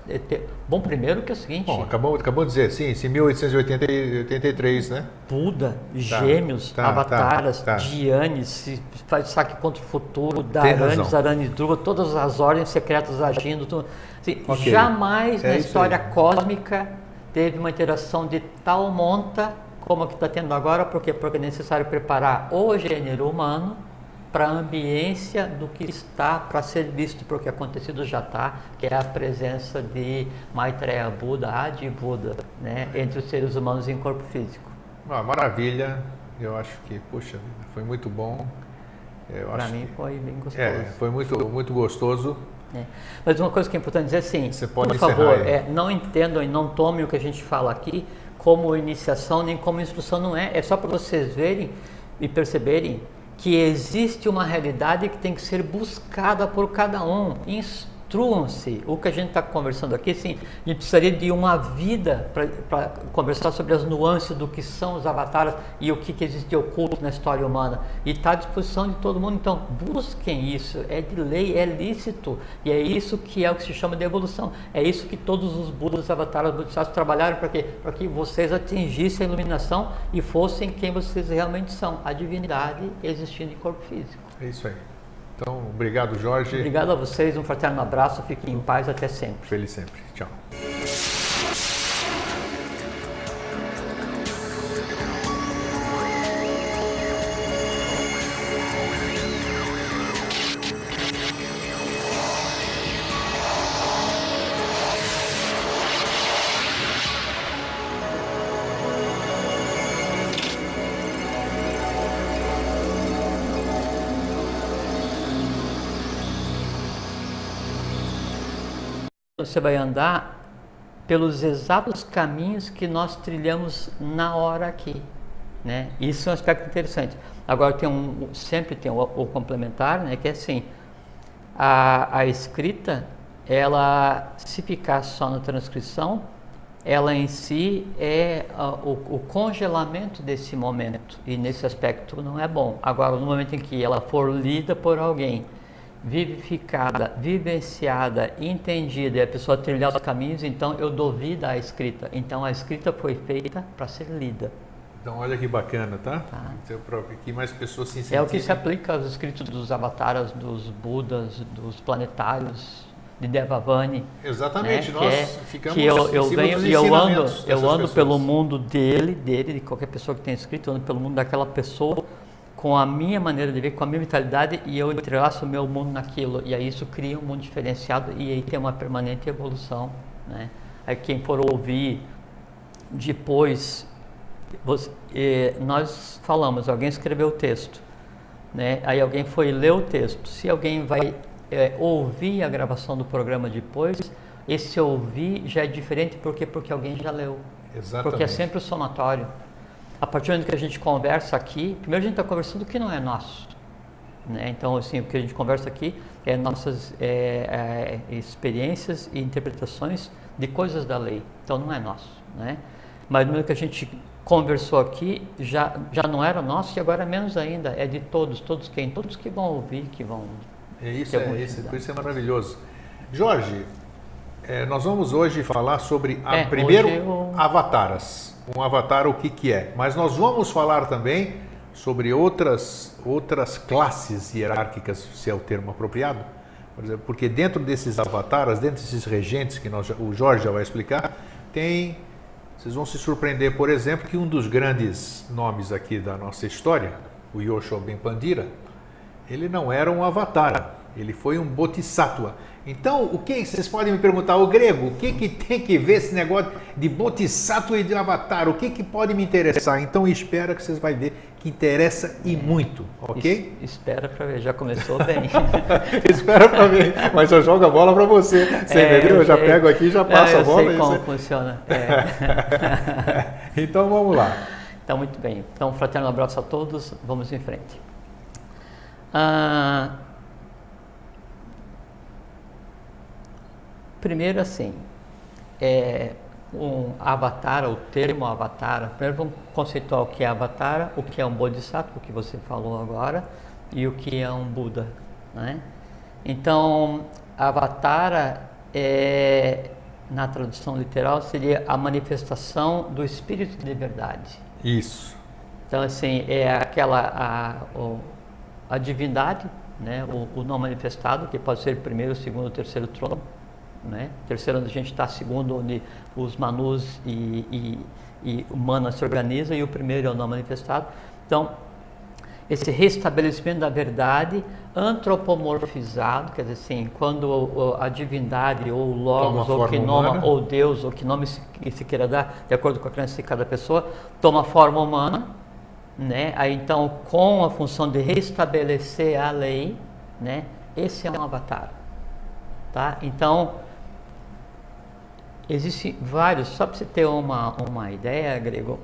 Bom, primeiro que é o seguinte... Bom, acabou de dizer, sim, em 1883, né? Buda, Gêmeos, avataras, Dhyanis, faz saque contra o futuro, Dharanis, Aranis Dhruva, todas as ordens secretas agindo. Tudo. Assim, jamais na história cósmica teve uma interação de tal monta como a que está tendo agora. Por quê? Porque é necessário preparar o gênero humano para a ambiência do que está para ser visto, porque acontecido já está, que é a presença de Maitreya Buda, Adi Buda, né, entre os seres humanos em corpo físico. Maravilha, eu acho que, puxa, foi muito bom. Para mim foi bem gostoso. Foi muito gostoso. Mas uma coisa que é importante dizer assim, por favor, não entendam e não tomem o que a gente fala aqui como iniciação nem como instrução, não é. É só para vocês verem e perceberem que existe uma realidade que tem que ser buscada por cada um. Instruam-se. O que a gente está conversando aqui, sim, a gente precisaria de uma vida para conversar sobre as nuances do que são os avatares e o que existe de oculto na história humana. E está à disposição de todo mundo. Então, busquem isso. É de lei, é lícito. E é isso que é o que se chama de evolução. É isso que todos os Budas, avatares, bodhisattvas trabalharam para quê? Para que vocês atingissem a iluminação e fossem quem vocês realmente são. A divindade existindo em corpo físico. É isso aí. Então, obrigado, Jorge. Obrigado a vocês, um fraterno abraço, fiquem em paz, até sempre. Feliz sempre. Tchau. Você vai andar pelos exatos caminhos que nós trilhamos na hora aqui, né? Isso é um aspecto interessante. Agora sempre tem o complementar, né? Que é assim, a escrita, ela, se ficar só na transcrição, ela em si é o congelamento desse momento, e nesse aspecto não é bom. Agora, no momento em que ela for lida por alguém, vivificada, vivenciada, entendida, e a pessoa trilhar os caminhos, então eu dou vida à escrita. Então a escrita foi feita para ser lida. Então olha que bacana, tá? Então, para que mais pessoas se incentivem. É o que se aplica aos escritos dos avataras, dos Budas, dos planetários, de Devavani. Exatamente, né? Nós ficamos eu ando pelo mundo de qualquer pessoa que tenha escrito, eu ando pelo mundo daquela pessoa, com a minha maneira de ver, com a minha vitalidade, e eu entrelaço o meu mundo naquilo, e aí isso cria um mundo diferenciado, e aí tem uma permanente evolução, né? Aí quem for ouvir depois nós falamos, alguém escreveu o texto, né? Aí alguém foi ler o texto. Se alguém vai ouvir a gravação do programa depois, esse ouvir já é diferente porque alguém já leu. Exatamente. Porque é sempre o somatório. A partir do momento que a gente conversa aqui, primeiro a gente está conversando o que não é nosso, né? Então, assim, o que a gente conversa aqui é nossas experiências e interpretações de coisas da lei. Então, não é nosso, né? Mas no momento que a gente conversou aqui, já não era nosso e agora menos ainda, é de todos. Todos quem? Todos que vão ouvir, que vão... Por isso é maravilhoso. Jorge, nós vamos hoje falar sobre, primeiro, avataras. Um avatar, o que é. Mas nós vamos falar também sobre outras classes hierárquicas, se é o termo apropriado. Por exemplo, porque dentro desses avataras, dentro desses regentes, que o Jorge já vai explicar, vocês vão se surpreender, por exemplo, que um dos grandes nomes aqui da nossa história, o Yoshua Ben Pandira, ele não era um avatar, ele foi um bodhisattva. Então, vocês podem me perguntar, o grego, o que tem que ver esse negócio de bodhisattva e de avatar? O que pode me interessar? Então, espera que vocês vão ver que interessa e muito, ok? Espera para ver, já começou bem. Espera para ver, mas eu jogo a bola para você. Você entendeu? Eu já pego aqui e já passo a bola. Eu sei como funciona. Então, vamos lá. Então, muito bem. Então, um fraterno abraço a todos. Vamos em frente. Primeiro, assim, um avatar, o termo avatar. Primeiro vamos conceituar o que é avatar, o que é um bodhisattva, o que você falou agora, e o que é um Buda, né? Então, avatar, na tradução literal, seria a manifestação do Espírito de verdade. Isso. Então, assim, é a divindade, né? O não manifestado, que pode ser o primeiro, o segundo, o terceiro trono, né? Terceiro onde a gente está, segundo onde os Manus e o Mana se organizam, e o primeiro é o não manifestado. Então, esse restabelecimento da verdade antropomorfizado, quer dizer assim, quando a divindade ou o Logos ou Quinoma ou Deus ou que nome se queira dar, de acordo com a crença de cada pessoa, toma forma humana, né? Aí então, com a função de restabelecer a lei, né? Esse é um avatar, tá? Então, existem vários, só para você ter uma ideia, grego,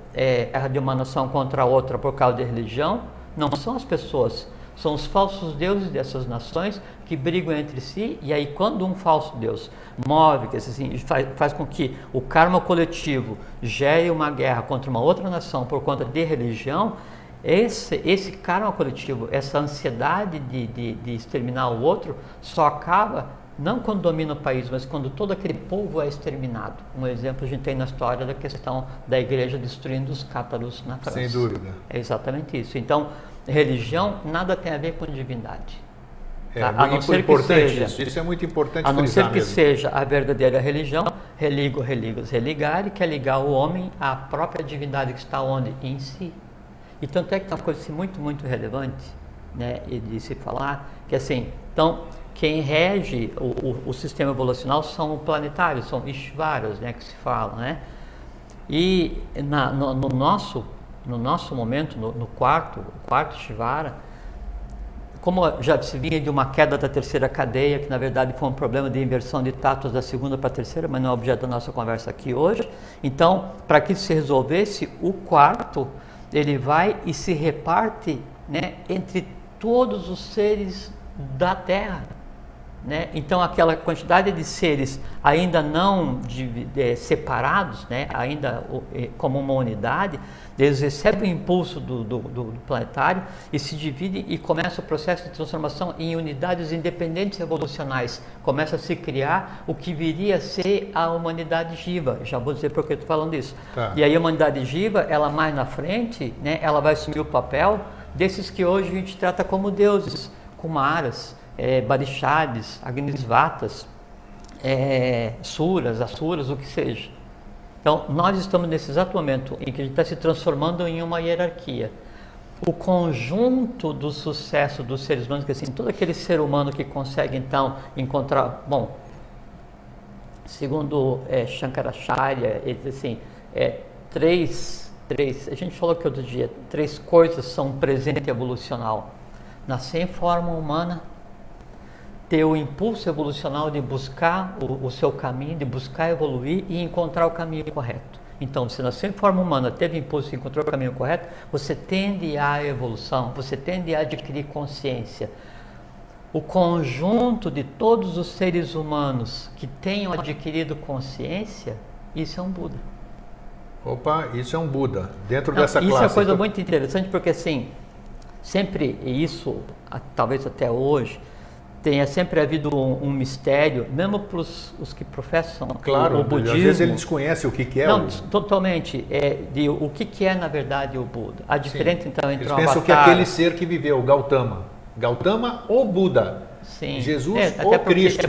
de uma nação contra a outra por causa de religião, não são as pessoas, são os falsos deuses dessas nações que brigam entre si, e aí quando um falso deus move, que assim, faz com que o karma coletivo gere uma guerra contra uma outra nação por conta de religião, esse karma coletivo, essa ansiedade de exterminar o outro, só acaba não quando domina o país, mas quando todo aquele povo é exterminado. Um exemplo a gente tem na história da questão da igreja destruindo os cátaros na França. Sem dúvida. É exatamente isso. Então, religião nada tem a ver com divindade. Tá? A não ser que seja, isso é muito importante. A não ser que seja a verdadeira religião, religo, religos, religare, que é ligar o homem à própria divindade que está onde? Em si. E tanto é que é uma coisa assim, muito, muito relevante, né, de se falar, que assim, então, quem rege o sistema evolucional são planetários, são Ishvaras, né, que se fala, né? E no nosso momento, no quarto Ishvara, como já se vinha de uma queda da terceira cadeia, que na verdade foi um problema de inversão de tátuas da segunda para a terceira, mas não é objeto da nossa conversa aqui hoje. Então, para que isso se resolvesse, o quarto, ele vai e se reparte, né, entre todos os seres da Terra, né? Então aquela quantidade de seres ainda não separados, né, ainda como uma unidade, eles recebem o impulso do planetário e se dividem e começa o processo de transformação em unidades independentes evolucionais. Começa a se criar o que viria a ser a humanidade Jiva. Já vou dizer por que estou falando isso. Tá. E aí a humanidade Jiva, ela mais na frente, né, ela vai assumir o papel desses que hoje a gente trata como deuses, Kumaras, Barishades, Agnisvatas, Suras, Asuras, o que seja. Então, nós estamos nesse exato momento em que a gente está se transformando em uma hierarquia. O conjunto do sucesso dos seres humanos, que assim, todo aquele ser humano que consegue então encontrar, bom, segundo Shankaracharya, ele diz assim, três a gente falou que outro dia, 3 coisas são um presente evolucional. Nascer em forma humana, ter o impulso evolucional de buscar o seu caminho, de buscar evoluir e encontrar o caminho correto. Então, você nasceu em forma humana, teve impulso e encontrou o caminho correto, você tende à evolução, você tende a adquirir consciência. O conjunto de todos os seres humanos que tenham adquirido consciência, isso é um Buda. Opa, isso é um Buda, dentro dessa classe. Isso é uma coisa muito interessante, porque assim, sempre, e isso talvez até hoje, tenha sempre havido um mistério, mesmo para os que professam claro, o budismo. Às vezes eles desconhecem o que é não, totalmente. De o que é, na verdade, o Buda. A diferença, então, entre eles um pensam avatar... que é aquele ser que viveu, Gautama. Gautama ou Buda. Sim. Jesus ou Cristo.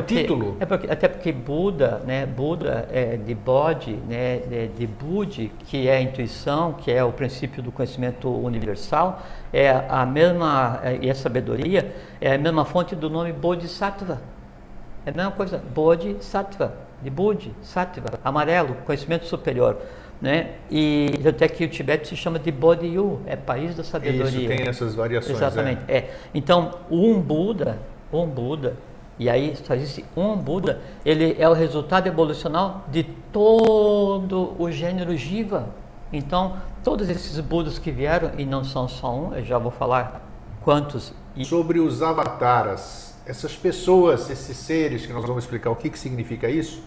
Título. Até porque Buda, né, Buda é de Bodhi, né, de Budi, que é a intuição, que é o princípio do conhecimento universal, é a mesma, e a sabedoria, é a mesma fonte do nome Bodhisattva. É a mesma coisa, Bodhisattva, de Budi, Sattva, amarelo, conhecimento superior. Né? E até que o Tibete se chama de Bodhiyu, é país da sabedoria. Isso, tem essas variações. Exatamente. Então, um Buda, e aí só existe um Buda, ele é o resultado evolucional de todo o gênero Jiva. Então, todos esses Budas que vieram, e não são só um, eu já vou falar quantos. Sobre os avataras, essas pessoas, esses seres, que nós vamos explicar o que significa isso,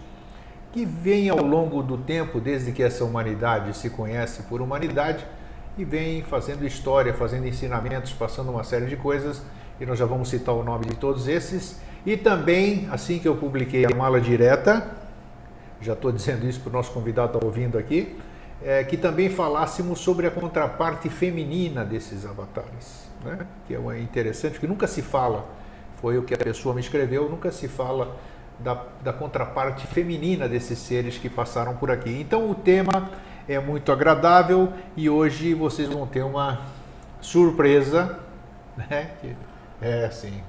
que vem ao longo do tempo, desde que essa humanidade se conhece por humanidade, e vem fazendo história, fazendo ensinamentos, passando uma série de coisas, e nós já vamos citar o nome de todos esses. E também, assim que eu publiquei a mala direta, já estou dizendo isso para o nosso convidado estar ouvindo aqui, que também falássemos sobre a contraparte feminina desses avatares, né? Que é interessante, porque nunca se fala, foi o que a pessoa me escreveu, nunca se fala da contraparte feminina desses seres que passaram por aqui. Então o tema é muito agradável e hoje vocês vão ter uma surpresa, né? É assim,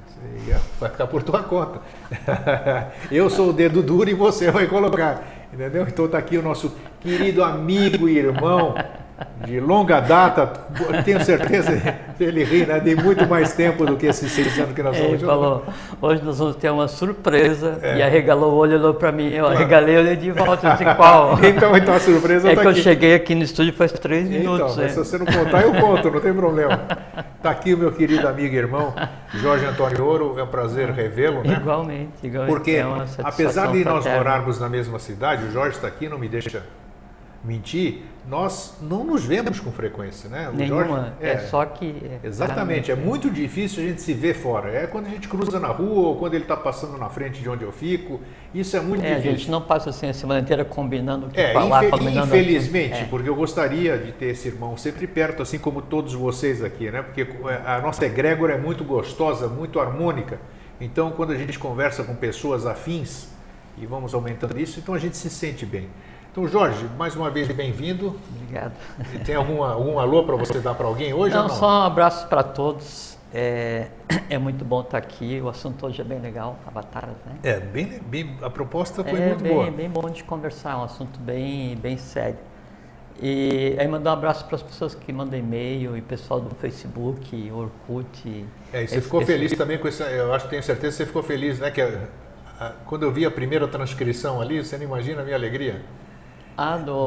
vai ficar por tua conta. Eu sou o dedo duro e você vai colocar, entendeu? Então está aqui o nosso querido amigo e irmão de longa data, tenho certeza que ele ri, né? De muito mais tempo do que esses 6 anos que nós estamos jogando. Ele falou, hoje nós vamos ter uma surpresa, e arregalou o olho, olhou para mim, eu arregalei o olho de volta, eu disse qual? Então a surpresa tá aqui. É que eu cheguei aqui no estúdio faz 3 minutos. Então, se você não contar, eu conto, não tem problema. Está aqui o meu querido amigo e irmão, Jorge Antônio Ouro, é um prazer revê-lo, né? Igualmente. Porque, apesar de nós morarmos na mesma cidade, o Jorge está aqui, não me deixa mentir, nós não nos vemos com frequência, né? O Nenhuma, Jorge, só que... Exatamente, é muito difícil a gente se ver fora. É quando a gente cruza na rua ou quando ele está passando na frente de onde eu fico. Isso é muito difícil. A gente não passa assim a semana inteira combinando o que falar. Infelizmente, porque eu gostaria de ter esse irmão sempre perto, assim como todos vocês aqui, né? Porque a nossa egrégora é muito gostosa, muito harmônica. Então, quando a gente conversa com pessoas afins, e vamos aumentando isso, então a gente se sente bem. Então, Jorge, mais uma vez bem-vindo. Obrigado. Tem algum alô para você dar para alguém hoje? Não, só um abraço para todos. É muito bom estar aqui. O assunto hoje é bem legal, avatares, né? A proposta foi muito boa. É bem bom de conversar, é um assunto bem sério. E aí mandar um abraço para as pessoas que mandam e-mail, e pessoal do Facebook, Orkut. E você ficou feliz também com isso? Eu acho que tenho certeza que você ficou feliz, né? Quando eu vi a primeira transcrição ali, você não imagina a minha alegria?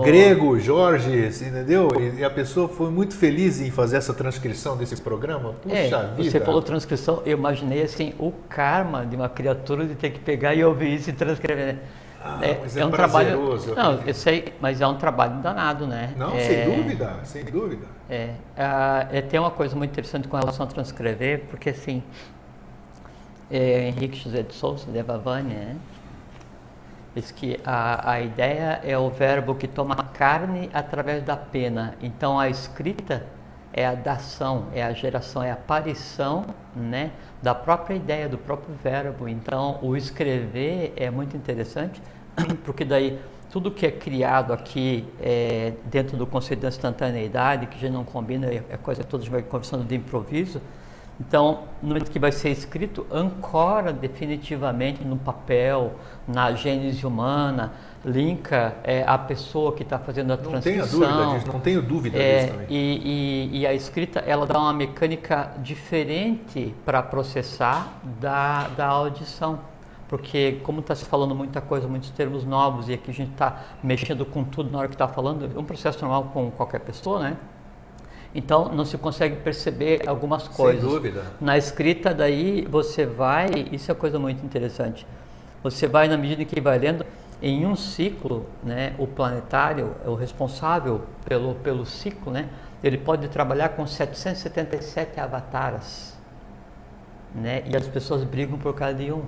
Grego, Jorge, entendeu? E a pessoa foi muito feliz em fazer essa transcrição desse programa. Puxa vida. Você falou transcrição, eu imaginei assim, o karma de uma criatura de ter que pegar e ouvir isso e transcrever. Mas é um trabalho. Não, eu sei, mas é um trabalho danado, né? Não, sem dúvida. Tem uma coisa muito interessante com relação a transcrever, porque assim, Henrique José de Souza, de Avavani, né? Diz que a ideia é o verbo que toma carne através da pena. Então a escrita é a dação, é a geração, é a aparição, né, da própria ideia, do próprio verbo. Então o escrever é muito interessante, porque daí tudo que é criado aqui dentro do conceito da instantaneidade, que já não combina, é coisa que todos vão conversando de improviso, Então, no momento que vai ser escrito, ancora definitivamente no papel, na gênese humana, linka a pessoa que está fazendo a Não tenha transcrição. dúvida disso, não tenho dúvida disso também. E a escrita, ela dá uma mecânica diferente para processar da audição. Porque como está se falando muita coisa, muitos termos novos, e aqui a gente está mexendo com tudo na hora que está falando, é um processo normal com qualquer pessoa, né? Então não se consegue perceber algumas coisas. Sem dúvida. Na escrita daí você vai, isso é uma coisa muito interessante, você vai na medida que vai lendo, em um ciclo, né, o planetário, o responsável pelo ciclo, né, ele pode trabalhar com 777 avataras, né, e as pessoas brigam por causa de um.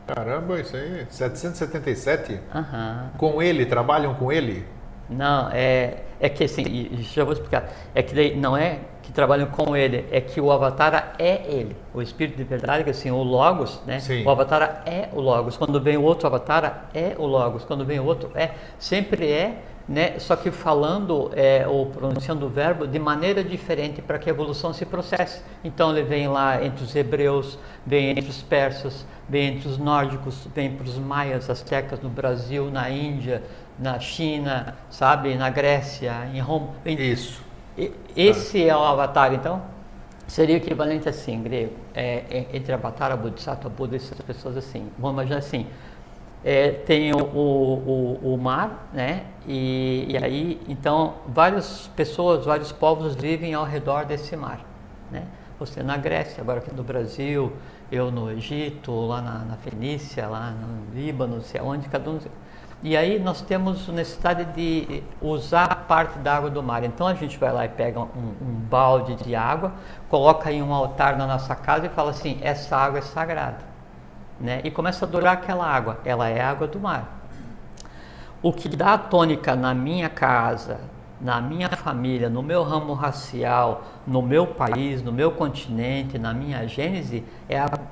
Caramba, isso aí, 777? Aham. Com ele, trabalham com ele? Não, é que assim, e já vou explicar, é que daí não é que trabalham com ele, é que o avatar é ele, o espírito de verdade, que assim, o Logos, né? Sim. O avatar é o Logos, quando vem o outro avatar é o Logos, quando vem o outro sempre né? Só que falando ou pronunciando o verbo de maneira diferente para que a evolução se processe. Então ele vem lá entre os hebreus, vem entre os persas, vem entre os nórdicos, vem para os maias, astecas no Brasil, na Índia, na China, sabe, na Grécia, em Roma. Isso. Esse é o avatar, então? Seria o equivalente assim, em grego, entre avatar, bodhisattva, Buda, essas pessoas assim. Vamos imaginar assim, tem o mar, né? E aí, então, várias pessoas, vários povos vivem ao redor desse mar, né? Você na Grécia, agora aqui no Brasil, eu no Egito, lá na Fenícia, lá no Líbano, não sei aonde, cada um... E aí nós temos necessidade de usar parte da água do mar. Então a gente vai lá e pega um balde de água, coloca em um altar na nossa casa e fala assim, essa água é sagrada, né? E começa a adorar aquela água, ela é a água do mar. O que dá a tônica na minha casa, na minha família, no meu ramo racial, no meu país, no meu continente, na minha gênese,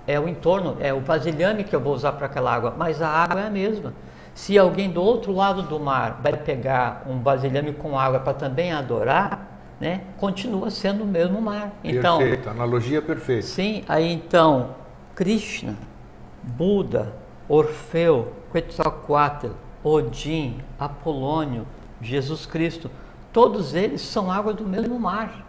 é o entorno, é o vasilhame que eu vou usar para aquela água, mas a água é a mesma. Se alguém do outro lado do mar vai pegar um vasilhame com água para também adorar, né, continua sendo o mesmo mar. Então, perfeito, analogia perfeita. Sim, aí então, Krishna, Buda, Orfeu, Quetzalcoatl, Odin, Apolônio, Jesus Cristo, todos eles são água do mesmo mar.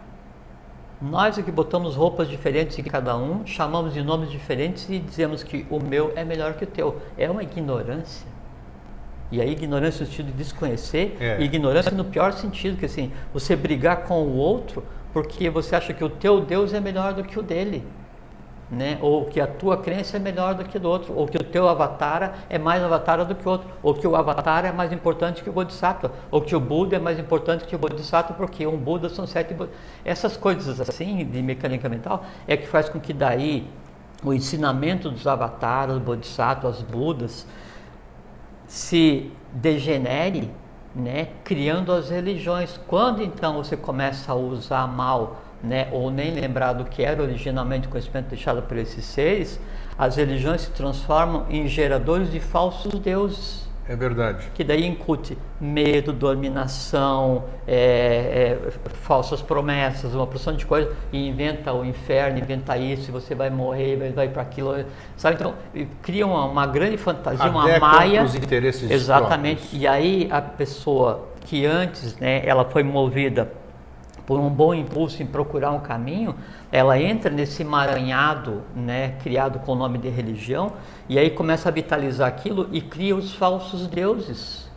Nós é que botamos roupas diferentes em cada um, chamamos de nomes diferentes e dizemos que o meu é melhor que o teu. É uma ignorância. E aí ignorância no sentido de desconhecer, e ignorância no pior sentido, que assim, você brigar com o outro porque você acha que o teu Deus é melhor do que o dele, né? Ou que a tua crença é melhor do que o do outro, ou que o teu avatar é mais avatar do que o outro, ou que o avatar é mais importante que o Bodhisattva, ou que o Buda é mais importante que o Bodhisattva, porque um Buda são 7 Budas. Essas coisas assim, de mecânica mental, é que faz com que daí o ensinamento dos avatares, Bodhisattvas, Budas, se degenere, né, criando as religiões. Quando então você começa a usar mal, né, ou nem lembrar do que era originalmente o conhecimento deixado por esses seres, as religiões se transformam em geradores de falsos deuses. É verdade. Que daí incute medo, dominação, falsas promessas, uma porção de coisas, e inventa o inferno, inventa isso, e você vai morrer, vai para aquilo, sabe? Então, cria uma grande fantasia, uma maia. Os interesses exatamente. próprios. E aí a pessoa que antes, né, ela foi movida por um bom impulso em procurar um caminho, ela entra nesse emaranhado, né, criado com o nome de religião, e aí começa a vitalizar aquilo e cria os falsos deuses,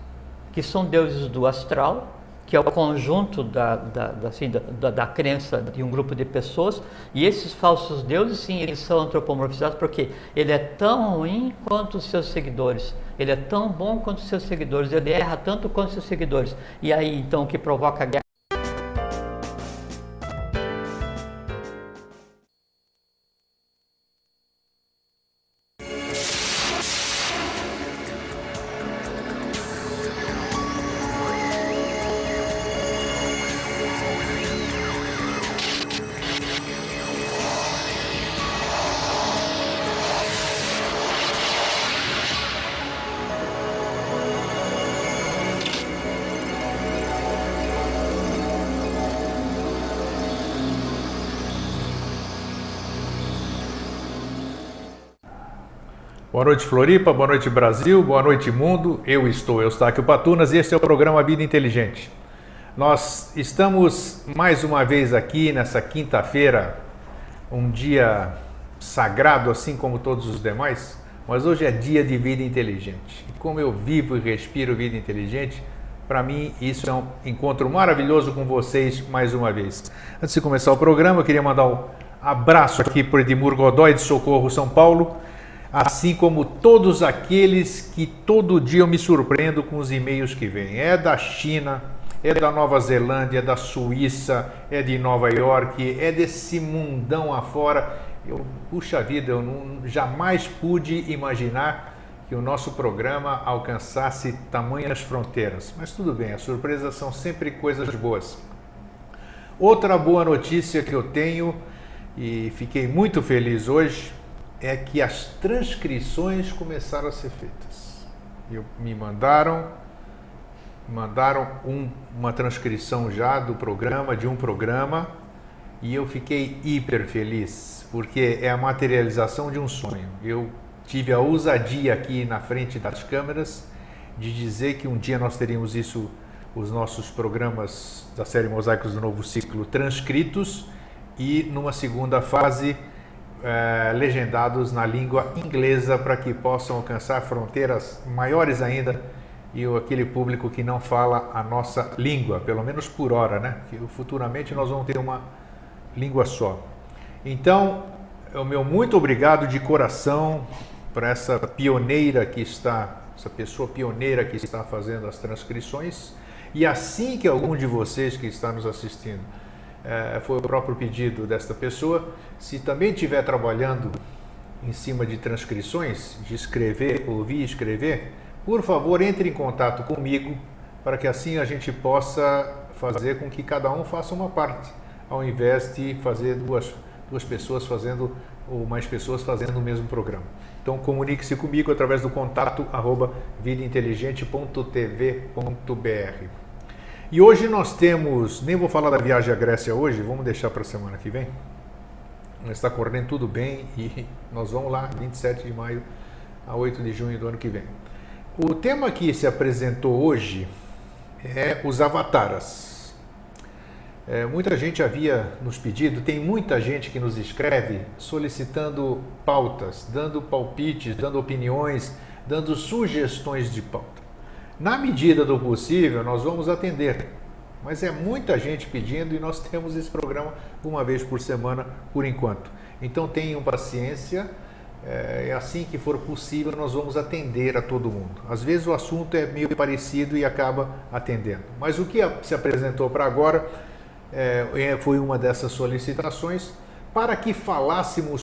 que são deuses do astral, que é o conjunto da crença de um grupo de pessoas, e esses falsos deuses, sim, eles são antropomorfizados, porque ele é tão ruim quanto os seus seguidores, ele é tão bom quanto os seus seguidores, ele erra tanto quanto os seus seguidores, e aí então o que provoca a guerra Boa noite, Floripa, boa noite, Brasil, boa noite, mundo. Eu estou Eustáquio Patunas e este é o programa Vida Inteligente. Nós estamos mais uma vez aqui nessa quinta-feira, um dia sagrado assim como todos os demais, mas hoje é dia de vida inteligente. E como eu vivo e respiro vida inteligente, para mim isso é um encontro maravilhoso com vocês mais uma vez. Antes de começar o programa, eu queria mandar um abraço aqui para o Edmur Godoy de Socorro, São Paulo, assim como todos aqueles que todo dia eu me surpreendo com os e-mails que vêm. É da China, é da Nova Zelândia, é da Suíça, é de Nova York, é desse mundão afora. Puxa vida, eu jamais pude imaginar que o nosso programa alcançasse tamanhas fronteiras. Mas tudo bem, as surpresas são sempre coisas boas. Outra boa notícia que eu tenho, e fiquei muito feliz hoje, é que as transcrições começaram a ser feitas. Me mandaram uma transcrição já do programa, de um programa, e eu fiquei hiper feliz, porque é a materialização de um sonho. Eu tive a ousadia aqui na frente das câmeras de dizer que um dia nós teríamos isso, os nossos programas da série Mosaicos do Novo Ciclo transcritos e numa segunda fase legendados na língua inglesa para que possam alcançar fronteiras maiores ainda e aquele público que não fala a nossa língua, pelo menos por hora, né? Que futuramente nós vamos ter uma língua só. Então, o meu muito obrigado de coração para essa pioneira que está, essa pessoa pioneira que está fazendo as transcrições. E assim que algum de vocês que está nos assistindo foi o próprio pedido desta pessoa, se também estiver trabalhando em cima de transcrições, de escrever, ouvir e escrever, por favor, entre em contato comigo para que assim a gente possa fazer com que cada um faça uma parte, ao invés de fazer duas pessoas fazendo ou mais pessoas fazendo o mesmo programa. Então comunique-se comigo através do contato @vidainteligente.tv.br. E hoje nós temos, nem vou falar da viagem à Grécia hoje, vamos deixar para a semana que vem. Está correndo tudo bem e nós vamos lá, 27 de maio a 8 de junho do ano que vem. O tema que se apresentou hoje é os avataras. Muita gente havia nos pedido, tem muita gente que nos escreve solicitando pautas, dando palpites, dando opiniões, dando sugestões de pauta. Na medida do possível, nós vamos atender, mas é muita gente pedindo e nós temos esse programa uma vez por semana, por enquanto. Então tenham paciência, assim que for possível, nós vamos atender a todo mundo. Às vezes o assunto é meio parecido e acaba atendendo. Mas o que se apresentou para agora foi uma dessas solicitações para que falássemos